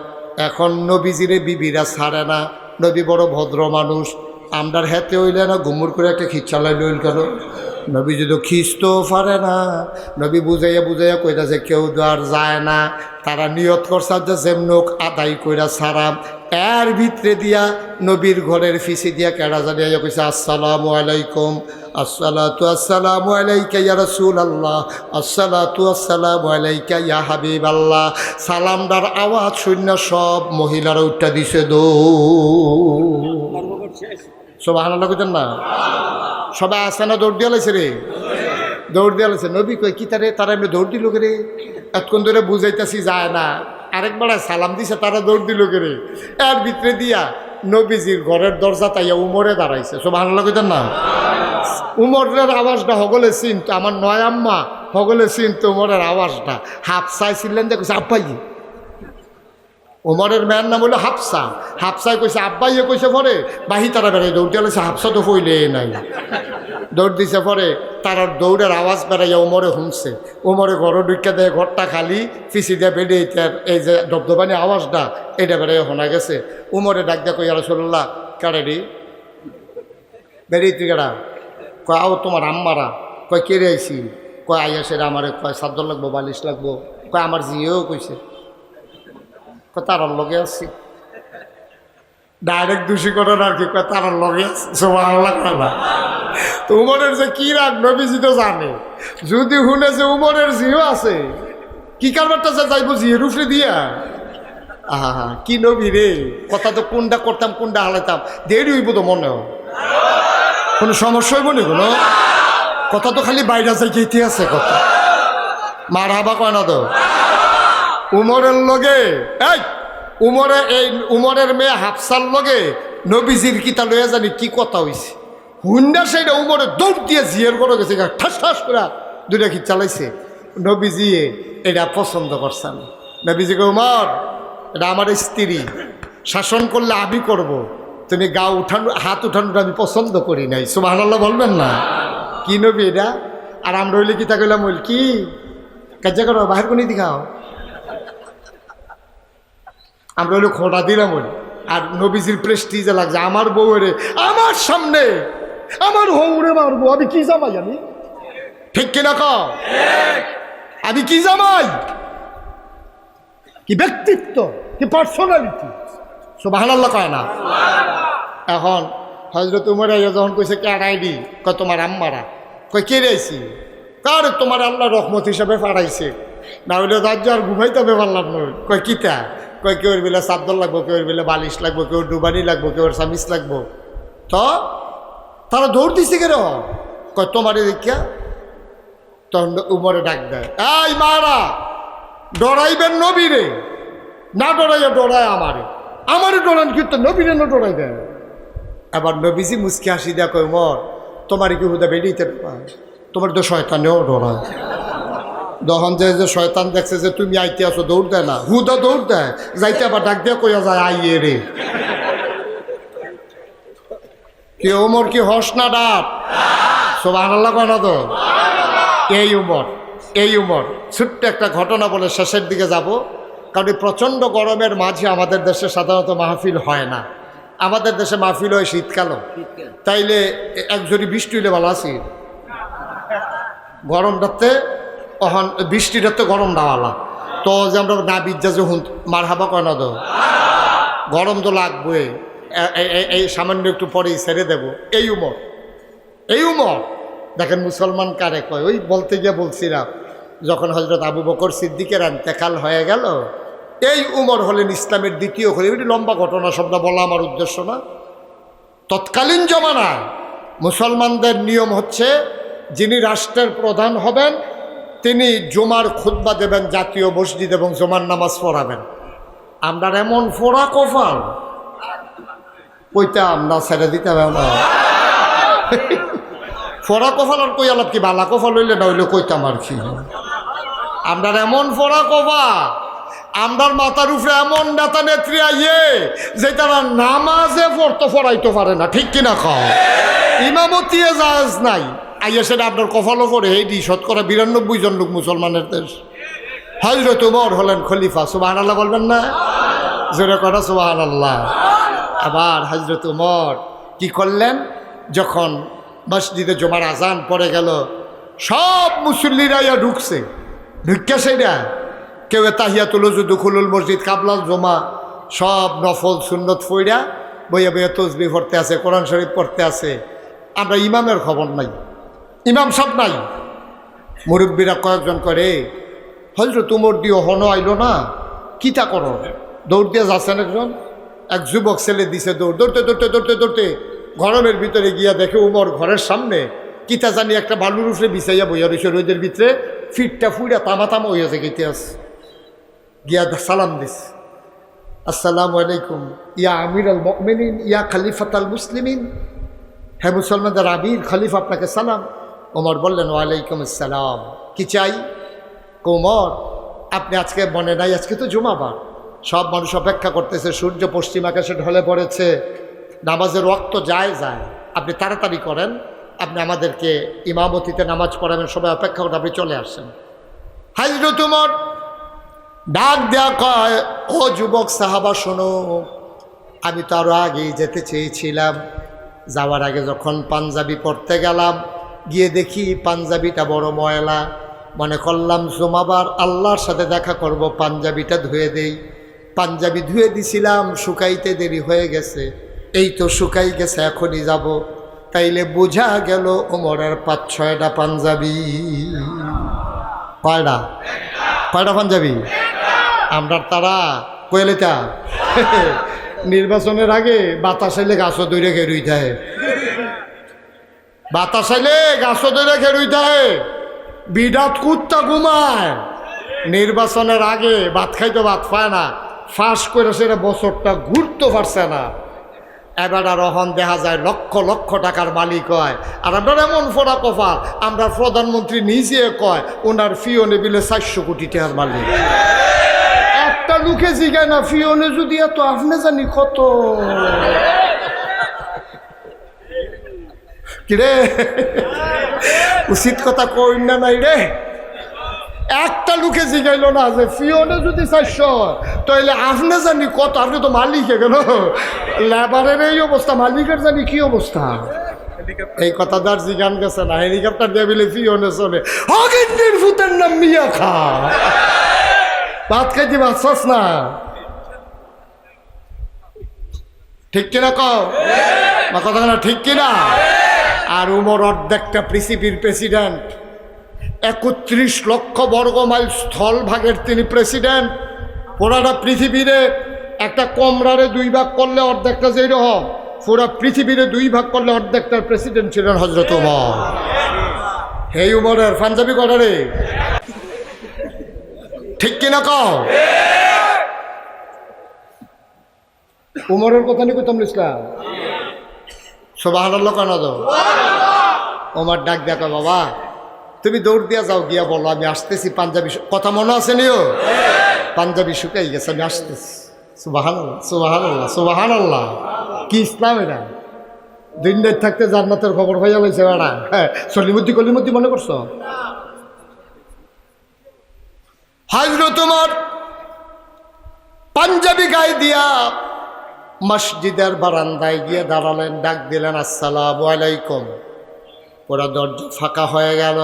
এখন নবীজিরে বিবিরা ছাড়ে না, নবী বড় ভদ্র মানুষ। আমরার হাতে হইলে না ঘুমুর করে একটা খিচ্ছালাই লইল কেন? নবী যদি খিচতেও পারে না, নবী বুঝাইয়া বুঝাইয়া কইতাছে কেউ তো আর যায় না, তারা নিয়ত করছে যে যেমনোক আদায় কইরা ছাড়াম। এর ভিতরে দিয়া নবীর ঘরের ফিসি দিয়া কেডা জানিয়া কইছে, আসসালামু আলাইকুম। আসসালাতু আসসালামু আলাইকা ইয়া রাসূলুল্লাহ, আসসালাতু আসসালামু আলাইকা ইয়া হাবিবাল্লাহ। সালামদার আওয়াজ শূন্য সব মহিলারা উঠা দিছে দো। সুবহানাল্লাহ কইতেন না? সবাই আসে না দৌড় দিয়া লাইছে রে, দৌড় দিয়া লাইছে। নবী কই কি তারা এমনি দৌড় দিল কে রে? এতক্ষণ ধরে বুঝাইতেছি যায় না, আরেকবার সালাম দিছে, তারা দৌড় দিল কে রে? এর ভিতরে দিয়া নবীজির ঘরের দরজা তাইয়া উমরে দাঁড়াইছে। সুবহানাল্লাহ কইতেন না? উমরের আওয়াজটা হগলে চিনত, আমার নয় আম্মা হগলে চিনত উমরের আওয়াজটা। হাফ চাইছিলেন যে কইছে আব্বাই, উমরের মেয়ের নাম হলো হাফসা। হাফসায় কইছে আব্বাইয়ে কইছে পরে বাহি তারা বেড়াই দৌড় দিয়েছে, হাফসা তো হইলে নাই, দৌড় দিছে পরে তারার দৌড়ের আওয়াজ বেড়াইয়া উমরে হুমছে। উমরে ঘর ঢুকিয়া দেয়, ঘরটা খালি, পিছি দিয়ে বেড়ে এই যে দবদবানি আওয়াজটা এটা বেড়াইয়া শোনা গেছে। উমরে ডাক দিয়া কই রাসূলুল্লাহ কারেডি বেরিয়ে তুই কেডা? কয় আও তোমার আম্মারা। কয় কেড়ে আইসি? কয় আইয়া সেরা আমারে কয় চাদর লাগবো, বালিশ লাগবো। কয় আমার জিয়েও কইছে। কয় তারার লগে আছি। ডাইরেক্ট দোষী করেন আর কি, কয় তারার লগে আছি। সুবহানাল্লাহ না। তো উমরের যে কি রাগ নবীজি তো জানে, যদি শুনে যে উমরের জিও আছে, কি কারবারটা যাইবো জিয়ের উফরে দিয়া। আহা কি নবী রে, কথা তো কোনটা করতাম কোনটা হালাইতাম দেরি হইব তো মনে হয়। কোনো সমস্যা হইব নি কোনো? কথা তো খালি বাইরে যাই যেতে আছে কথা। মার হাবা কয় না তো উমরের লগে, এই উমরের মেয়ে হাফসার লগে নবীজির কিতা লইয়া জানি কি কথা হইছে। হুন্ডা সেইটা উমরে দৌড় দিয়ে জিয়ের করে গেছে, ঠাস ঠাস করে দুইটা কি চালাইছে। নবীজি এটা পছন্দ করছেন। নবীজিকে উমর এটা আমার স্ত্রী, শাসন করলে আমি করব, তুমি গা উঠানো হাত উঠানোটা আমি পছন্দ করি নাই। সুবহানাল্লাহ বলবেন না? কি নবী এটা? আর আমরা হইলে কি তা কইলাম বল কি কাজা করো বাহির কোনি দিখাও, আমরা হইলে খোঁটা দিলাম বলি। আর নবীজির প্রেস্টিজে লাগছে আমার বউরে আমার সামনে আমার হৌরে মারবো, আমি কি জামাই? আমি ঠিক কিনা কও? আমি কি জামাই? কি ব্যক্তিত্ব, কি পার্সোনালিটি। সুবহানাল্লাহ কয় না? এখন হযরত উমর যখন কইছে কেডাইডি, কয় তোমার আম্মারা। কয় কে রাইছি? কার তোমার আল্লাহ রহমত হিসাবে পাঠাইছে, না হইলে রাজ্য আর ঘুমাইতে হবে পারলাম না। কয় কিতা? কয় কেউর বেলা চাদর লাগবো, কেউর বেলা বালিশ লাগবো, কেউ ডুবানি লাগবো, কেউর সামিস লাগবো। তো তারা দৌড় দিছে কেন? কয় তোমার দেখিয়া। তখন উমরে ডাক দেয়, এই মারা ডরাইবেন নবীরে, না ডরাইয়া ডরায় আমারে ডরান কিন্তু নবীরে না ডরাই দেয়। আবার নবীজি মুচকি হাসি দেয়া কয় উমর তোমার কি হুদা বেরিয়েতে পায়, তোমার তো শয়তানেও ডরায়। যখন যে শয়তান দেখছে যে তুমি আইতে আসো দৌড় দেয় না, হুদা দৌড় দেয়, যাইতে আবার ডাক দিয়া কইয়া যায় আইয়ে রে। কি উমর কি হস না ডাক? সুবহানাল্লাহ কয় না তো? এই উমর ছোট্ট একটা ঘটনা বলে শেষের দিকে যাব। কারণ এই প্রচণ্ড গরমের মাঝে আমাদের দেশে সাধারণত মাহফিল হয় না। আমাদের দেশে মাহফিল হয় শীতকালও। তাইলে একজনই বৃষ্টি হইলে ভালো আছি, গরমটাতে তখন বৃষ্টিটাতে গরম দাওয়ালা তো যে আমরা না বিদ্যা যে হুন মার হাবা কয় না তো, গরম তো লাগবে। এই সামান্য একটু পরেই ছেড়ে দেব। এই উমর দেখেন মুসলমান কারে কয়, ওই বলতে গিয়ে বলছিলাম যখন হজরত আবু বকর সিদ্দিকের ইন্তেকাল হয়ে গেল, এই উমর হলেন ইসলামের দ্বিতীয় খলিফা। এটি লম্বা ঘটনা, সবটা বলা আমার উদ্দেশ্য না। তৎকালীন জমানায় মুসলমানদের নিয়ম হচ্ছে যিনি রাষ্ট্রের প্রধান হবেন তিনি জুমার খুতবা দেবেন জাতীয় মসজিদ এবং জুমার নামাজ পড়াবেন। আমরা এমন ফোড়া কপাল কইতাম না, ছেড়ে দিতে হবে না। ফোড়া কপাল আর কই আলাপ কি বালা কপাল হইলে না হইলে কইতাম আর কি। আমরা এমন ফোড়া কপা, আমরার মাথার উপরে এমন নেতা নেত্রী আইয়ে যে তারা নামাজে পড়তে পড়াইতে পারে না, ঠিক কিনা খাও? ইমামতিয়ে জাহাজ নাই আইয়া সেটা আপনার কপালও করে। এইটি শতকরা 92 জন লোক মুসলমানের দেশ। হযরত উমর হলেন খলিফা। সুবহানাল্লাহ বলবেন না? জোরে করা সুবহানাল্লাহ। আবার হযরত উমর কি করলেন, যখন মসজিদে জুমার আজান পড়ে গেল, সব মুসল্লিরা ইয়া ঢুকছে, ঢুকিয়া সেইটা কেউ তাহিয়াতুল ওযু দুখুলুল মসজিদ কাবলাল জমা সব নফল সুন্নত ফইরা বইয়া বইয়া তসবিহ পড়তে আছে, কোরআন শরীফ পড়তে আছে। আমরা ইমামের খবর নাই, ইমাম সব নাই। মুরব্বীরা কয়েকজন করে হযরত উমর দিয়ে হনো আইলো না, কিতা করো? দৌড় দিয়ে যাচ্ছেন এক যুবক ছেলে দিছে দৌড়, দৌড়তে গরমের ভিতরে গিয়া দেখে উমর ঘরের সামনে কিতা জানি একটা বালুর উপরে বিছাইয়া বইয়া রয়েছে রোদের ভিতরে, ফিটটা ফুইরা তামা হইয়াছে গেতে আস। গিয়া সালাম দিস, আসসালামু আলাইকুম ইয়া আমির আল মুমিনিন ইয়া খলিফাত আল মুসলিমিন, হ্যাঁ মুসলমানদের আমির খলিফা আপনাকে সালাম। ওমর বললেন ওয়ালাইকুম আসসালাম। কি চাই? ওমর আপনি আজকে মনে নাই, আজকে তো জুমাবার, সব মানুষ অপেক্ষা করতেছে, সূর্য পশ্চিম আকাশে ঢলে পড়েছে, নামাজের ওয়াক্ত যায়। আপনি তাড়াতাড়ি করেন, আপনি আমাদেরকে ইমামতিতে নামাজ পড়াবেন, সবাই অপেক্ষা করে আপনি চলে আসেন। হযরত উমর ডাক দেয়া কয়, ও যুবক সাহাবা শোনো, আমি তো আরও আগেই যেতে চেয়েছিলাম। যাওয়ার আগে যখন পাঞ্জাবি পরতে গেলাম, গিয়ে দেখি পাঞ্জাবিটা বড় ময়লা। মনে করলাম জুমাবার আল্লাহর সাথে দেখা করব, পাঞ্জাবিটা ধুয়ে দেই। পাঞ্জাবি ধুয়ে দিছিলাম, শুকাইতে দেরি হয়ে গেছে। এই তো শুকাই গেছে, এখনই যাব। তাইলে বোঝা গেল ওমরের 5-6টা পাঞ্জাবি। কয়টা পাঞ্জাবি? আমরা তারা কয়েলিটা নির্বাচনের আগে বাতাস আইলে গাছও দৈরে খেরুই থাকে, বাতাস আইলে গাছও দৈরে খেরুই থাকে। বিরাট কুত্তা ঘুমায়, নির্বাচনের আগে ভাত খাইতে ভাত পায় না, ফাঁস করে সেটা বছরটা ঘুরতে পারছে না। এবার রহন দেখা যায় লক্ষ লক্ষ টাকার মালিক হয়। আর আপনার এমন ফোড়া কপাল, আমরা প্রধানমন্ত্রী নিজে কয় ওনার ফিওনে বিলে 400 কোটি টাকার মালিক। একটা লোকে জিগায় না ফিওনে যদি এত, আপনি জানি কত। কিরে উচিত কথা কই না নাই রে, একটা লোকে জিগাইল না যে ফিওনে যদি 400 তাইলে আপনি জানি কত। আপনি তো মালিকে গেল, লেবারের এই অবস্থা, মালিকের জানি কি অবস্থা। এই কথাটার জিগান গেছে না, হেলিকপ্টার দিয়ে বিলে ফিওনে চলে। হগিন্দির ভূতের নাম মিয়া খা, ভাত খাইতে বাঁচছস না, ঠিক কিনা কও কথা না, ঠিক কিনা? আর উমর অর্ধেকটা পৃথিবীর প্রেসিডেন্ট, 31 লক্ষ বর্গ মাইল স্থল ভাগের তিনি প্রেসিডেন্ট। পুরাটা পৃথিবীরে একটা কমরারে 2 ভাগ করলে অর্ধেকটা যেরকম, পুরা পৃথিবীরে 2 ভাগ করলে অর্ধেকটার প্রেসিডেন্ট ছিলেন হযরত উমর। এই উমরের পাঞ্জাবি কটারে, ঠিক কিনা কও? উমরের কথা নিয়ে কইতাম ইসলাম, সুবহানাল্লাহ কেন তো? ওমর ডাক দেখো, বাবা তুমি দৌড় দিয়া যাও, গিয়া বলো আমি আসতেছি, পাঞ্জাবি কথা মনে আছে নিও, পাঞ্জাবি শুকাই গেছে, আমি আসতেছি। সুবহানাল্লাহ সুবহানাল্লাহ সুবহানাল্লাহ। কি ইসলাম এটা? দিন রাত থাকতে জান্নাতের খবর হইয়া লাইছে বেড়া। হ্যাঁ, কলিমুদ্দি মনে করছো? হযরত উমর পাঞ্জাবি গায়ে দিয়া মসজিদের বারান্দায় গিয়ে দাঁড়ালেন, ডাক দিলেন আসসালামু আলাইকুম। পুরা দরজা ফাঁকা হয়ে গেল।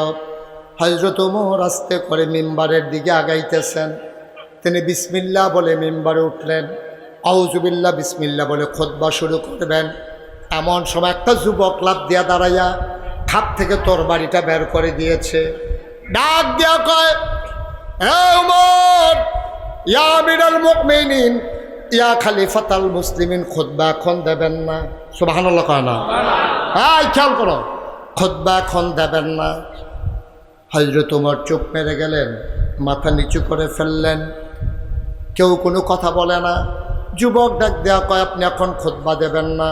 হযরত ওমর আস্তে করে মিম্বারের দিকে আগাইতেছেন। তিনি বিসমিল্লাহ বলে মিম্বারে উঠলেন, আউযুবিল্লাহ বিসমিল্লাহ বলে খুতবা শুরু করবেন। এমন সময় একটা যুবক লাফ দিয়া দাঁড়াইয়া খাপ থেকে তরবারিটা বের করে দিয়েছে। ডাক দিয়া কয়, হে ওমর, ইয়া আমিরুল মুমিনিন, ইয়া খলিফাতুল মুসলিমিন, খুতবা এখন দেবেন না? সুবহানাল্লাহ কয় না? এই খেয়াল করো, খুতবা এখন দেবেন না। হযরত ওমর চুপ মেরে গেলেন, মাথা নিচু করে ফেললেন, কেউ কোনো কথা বলে না। যুবক ডাক দেয়া কয়, আপনি এখন খুতবা দেবেন না?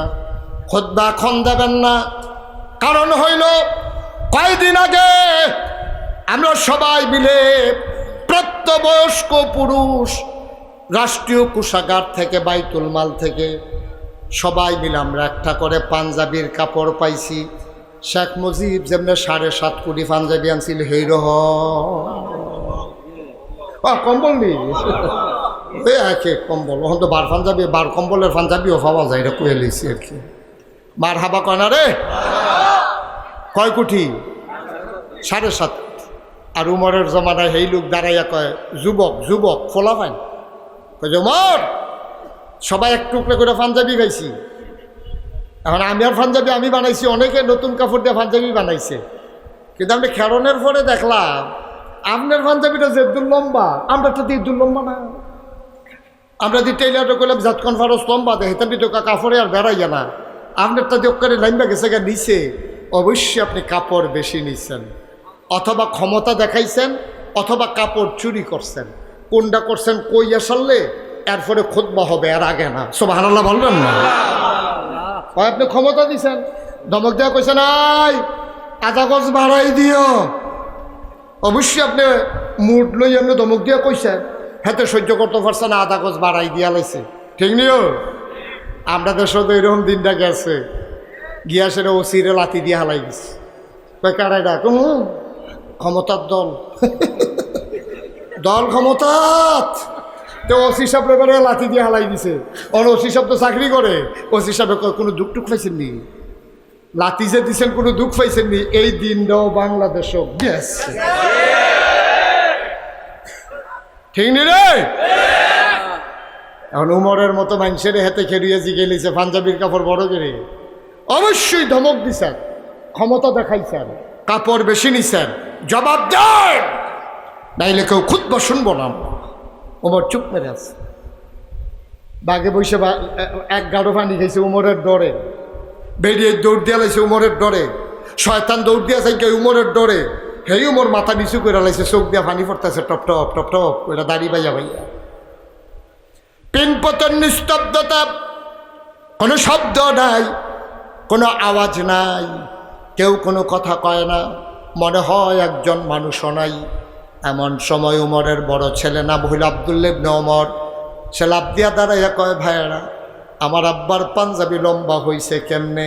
খুতবা এখন দেবেন না কারণ হইল কয়েকদিন আগে আমরা সবাই মিলে প্রাপ্তবয়স্ক পুরুষ রাষ্ট্রীয় কোষাগার থেকে, বাইতুল মাল থেকে সবাই মিলে আমরা একটা করে পাঞ্জাবির কাপড় পাইছি। শেখ মুজিব যেমনি 7.5 কোটি পাঞ্জাবি আনছিল, হেইর কম্বল নি একে কম্বল, ওখান তো বার পাঞ্জাবি, বার কম্বলের পাঞ্জাবিও পাওয়া যায়, এটা কুয়ে লিছি আর কি। মার হাবা কয় না রে, কয় কোটি? 7.5 কোটি। আর উমরের জমানায় সেই লোক দাঁড়াইয়া কয়, যুবক যুবক ফোলা পাইন, কয় যে উমর সবাই এক টুকরে করে পাঞ্জাবি খাইছি। এখন আমি আর পাঞ্জাবি আমি বানাইছি, অনেকে নতুন কাপড় দিয়ে পাঞ্জাবি বানাইছে, কিন্তু আমি খেরনের পরে দেখলাম আপনার পাঞ্জাবিটা যে দূর লম্বা, আমরা তো দিয়ে দূর লম্বা না। আমরা দিয়ে টেইলারটা করলাম জাতকন ফারস লম্বা দেয়, হেতাবি তো কাপড়ে আর বেড়াইয়া না। আপনারটা দিয়ে করে লাইনবা গেছে গা নিচে। অবশ্যই আপনি কাপড় বেশি নিচ্ছেন, অথবা ক্ষমতা দেখাইছেন, অথবা কাপড় চুরি করছেন। কোনটা করছেন কইয়া সারলে এরপরে খুতবা হবে, আর আগে না। সুবহানাল্লাহ বলবেন না? আপনি ক্ষমতা দিছেন, ধমক দেওয়া কইছেন আই আধা গজ বাড়াই দিও। অবশ্যই আপনি মুড লই আপনি ধমক দিয়া কইছেন, হ্যাঁ সহ্য করতে পারছে না, আধা গজ বাড়াই দিয়া লাইছে, ঠিক নিও। আমরা দেশে তো এরকম দিনটা গেছে, গিয়া সেটা ওসিরে লাথি দিয়ে হালাই গেছে, কারাই ডাক ক্ষমতার দল দল ক্ষমতাত, তো ওসি সাহেব এবারে লাথি দিয়ে হালাই দিছে। ওসি সাহেব তো চাকরি করে, ওসি সাহেব কোনো দুঃখ টুক পাইছেন নি, লাথি যে দিচ্ছেন কোনো দুঃখ পাইছেন নি, এই দিনটাও বাংলাদেশও গেছে, ঠিক নি রে। এখন উমরের মতো মানুষের হাতে খেলিয়ে জিগেলিছে পাঞ্জাবির কাপড় বড় করে, অবশ্যই ধমক দিছেন, ক্ষমতা দেখাইছেন, কাপড় বেশি নিছেন, জবাব দেন, নাইলে কেউ খুতবা শুনবো না। উমর চুপ মেরে আছে, বাঘে বসে এক গাঢ় পানি খাইছে উমরের ডরে, বেরিয়ে দৌড় দিয়া লাইছে উমরের ডরে, শয়তান দৌড় দিয়া চাই উমরের ডরে, হেই উমর মাথা নিচু করে লাইছে, চোখ দিয়া পানি পড়তেছে টপ টপ টপ টপ, ওইটা দাড়ি বাইয়া বাইয়া, পিনপতন নিস্তব্ধতা, কোনো শব্দ নাই, কোনো আওয়াজ নাই, কেউ কোনো কথা কয় না, মনে হয় একজন মানুষও নাই। এমন সময় উমরের বড় ছেলে নাম হইল আব্দুল্লাহ ইবনে ওমর, সে লাফ দিয়া দাঁড়াইয়া কয়, ভাইয়েরা আমার আব্বার পাঞ্জাবি লম্বা হইছে কেমনে,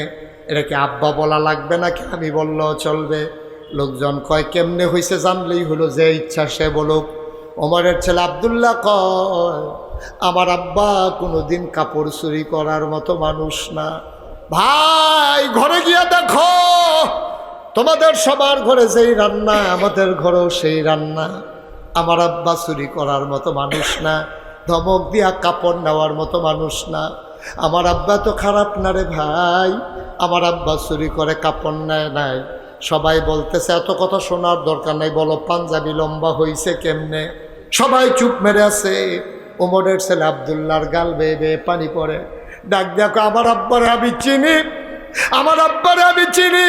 এটাকে আব্বা বলা লাগবে নাকি আমি বললেও চলবে? লোকজন কয় কেমনে হইছে জানলেই হলো, যে ইচ্ছা সে বলুক। ওমরের ছেলে আব্দুল্লাহ কয়, আমার আব্বা কোনোদিন কাপড় চুরি করার মতো মানুষ না। ভাই ঘরে গিয়া দেখো, তোমাদের সবার ঘরে যেই রান্না, আমাদের ঘরেও সেই রান্না। আমার আব্বা চুরি করার মতো মানুষ না, ধমক দিয়া কাপড় নেওয়ার মতো মানুষ না। আমার আব্বা তো খারাপ না রে ভাই, আমার আব্বা চুরি করে কাপড় নেয় নাই। সবাই বলতেছে এত কথা শোনার দরকার নাই, বলো পাঞ্জাবি লম্বা হইছে কেমনে? সবাই চুপ মেরে আছে। ওমরের ছেলে আব্দুল্লাহর গাল বেয়ে বেয়ে পানি পড়ে, ডাক দেখো আমার আব্বারে আমি চিনি, আমার আব্বারে আমি চিনি,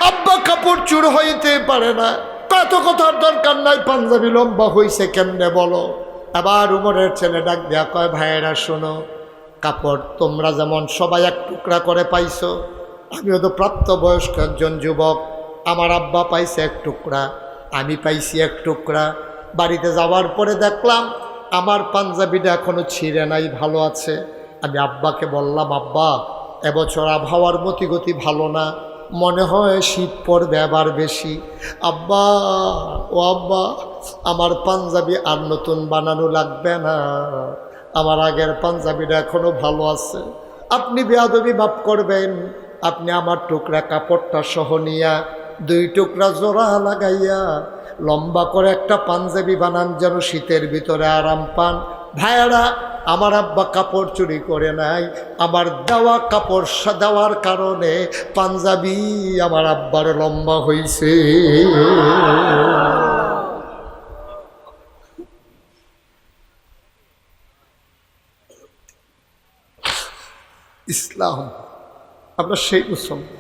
আব্বা কাপড় চুর হইতে পারে না, এত কথার দরকার নাই, পাঞ্জাবি লম্বা হইছে কেমনে বলো। আবার উমরের ছেলে ডাক দেয়া কয়, ভাইয়েরা শোনো, কাপড় তোমরা যেমন সবাই এক টুকরা করে পাইছো, আমিও তো প্রাপ্তবয়স্ক একজন যুবক, আমার আব্বা পাইছে এক টুকরা, আমি পাইছি এক টুকরা। বাড়িতে যাওয়ার পরে দেখলাম আমার পাঞ্জাবিটা এখনো ছিঁড়ে নাই, ভালো আছে। আমি আব্বাকে বললাম, আব্বা এবছর আবহাওয়ার মতিগতি ভালো না, মনে হয় শীত পড়বে আবার বেশি। আব্বা ও আব্বা, আমার পাঞ্জাবি আর নতুন বানানো লাগবে না, আমার আগের পাঞ্জাবিটা এখনো ভালো আছে। আপনি বেয়াদবি মাফ করবেন, আপনি আমার টুকরা কাপড়টা সহ নিয়া 2 টুকরা জোড়া লাগাইয়া লম্বা করে একটা পাঞ্জাবি বানান, যেন শীতের ভিতরে আরাম পান। ভাইয়ারা আমার আব্বা কাপড় চুরি করে নাই, আমার দেওয়া কাপড় দেওয়ার কারণে পাঞ্জাবি আমার আব্বার লম্বা হইছে। ইসলাম আমরা সেই মুসলমান।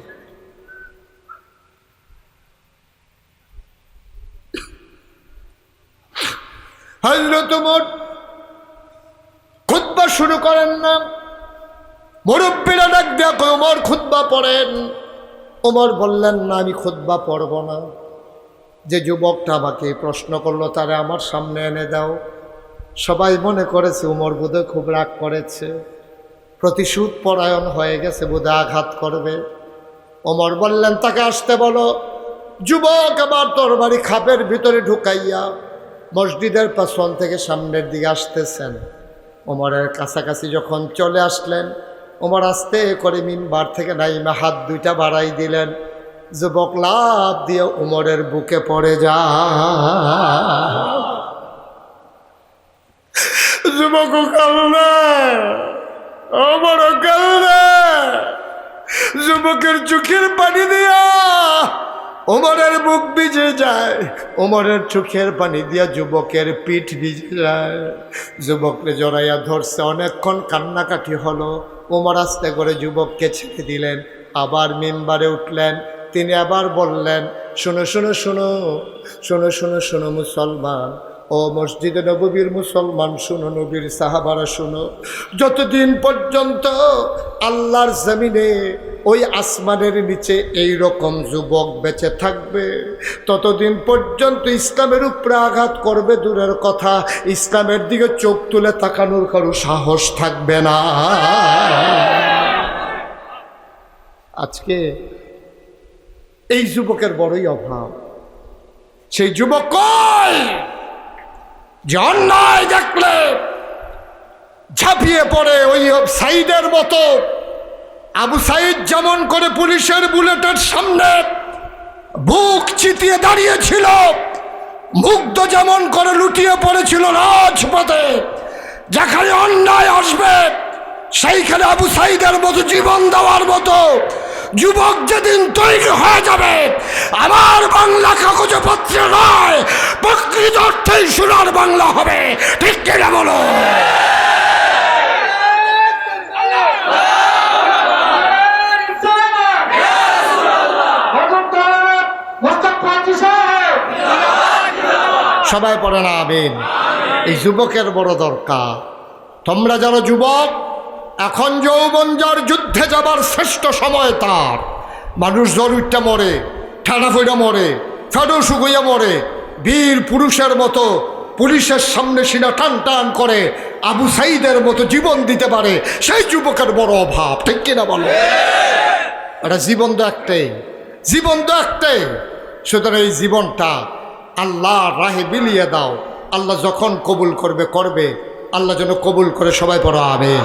হযরত ওমর খুতবা শুরু করেন না, মুরব্বীরা ডাক দিয়া কয়, ওমর খুতবা পড়েন। ওমর বললেন, না আমি খুতবা পড়ব না, যে যুবকটা আমাকে প্রশ্ন করলো তারে আমার সামনে এনে দাও। সবাই মনে করেছে ওমর বোধহয় খুব রাগ করেছে, প্রতিশোধ পরায়ণ হয়ে গেছে, বোধহয় আঘাত করবে। ওমর বললেন, তাকে আসতে বলো। যুবক আবার তরবারি খাপের ভিতরে ঢুকাইয়া মসজিদের পেছন থেকে সামনের দিকে আসতেছেন। ওমরের কাছাকাছি যখন চলে আসলেন, ওমর আস্তে করে মিম্বার থেকে নাইমা হাত 2টা বাড়াই দিলেন। যুবক লাফ দিয়ে ওমরের বুকে পড়ে যায়। যুবক কান্না, ওমর কান্না, যুবকের চোখের পানি দিয়া ওমরের বুক ভিজে যায়, ওমরের চোখের পানি দিয়া যুবকের পিঠ ভিজে যায়। যুবককে জড়াইয়া ধরছে, অনেকক্ষণ কান্নাকাটি হলো। ওমর আস্তে করে যুবককে ছেড়ে দিলেন, আবার মিম্বারে উঠলেন। তিনি আবার বললেন, শোনো শোনো শোনো শোনো শোনো শোনো মুসলমান, ও মসজিদে নববীর মুসলমান, শুনো, নবীর সাহাবারা শুনো, যতদিন পর্যন্ত আল্লাহর জমিনে ওই আসমানের নিচে এই রকম যুবক বেঁচে থাকবে, ততদিন পর্যন্ত ইসলামের উপরে আঘাত করবে দূরের কথা, ইসলামের দিকে চোখ তুলে তাকানোর কারো সাহস থাকবে না। আজকে এই যুবকের বড়ই অভাব। সেই যুবক কই যে অন্যায় দেখলে ঝাঁপিয়ে পড়ে ওই সাইদের মতো। আবু সাইদ যেমন করে পুলিশের বুলেটের সামনে বুক চিতিয়ে দাঁড়িয়েছিল, মুগ্ধ যেমন করে লুটিয়ে পড়েছিল রাজপথে, যেখানে অন্যায় আসবে সেইখানে আবু সাইদের মতো জীবন দেওয়ার মতো যুবক যেদিন তৈরি হয়ে যাবে, আমার বাংলা কাগজে পত্রে নয়, প্রকৃত অর্থেই সোনার বাংলা হবে। ঠিক কিনা বলো? সবাই পড়ে না আমিন। এই যুবকের বড় দরকার। তোমরা যারা যুবক, এখন যৌবন যার যুদ্ধে যাবার শ্রেষ্ঠ সময় তার। মানুষ জরুরটা মরে, ঠাডা ফইরা মরে, ফেডো শুকুইয়া মরে, বীর পুরুষের মতো পুলিশের সামনে সিনা টান টান করে আবু সাইদের মতো জীবন দিতে পারে, সেই যুবকের বড় অভাব। ঠিক কিনা বলো? এটা জীবন তো একটাই, জীবন তো একটাই। সুতরাং এই জীবনটা আল্লাহ রাহে বিলিয়ে দাও। আল্লাহ যখন কবুল করবে করবে। আল্লাহ যেন কবুল করে। সবাই পড়ো আমিন।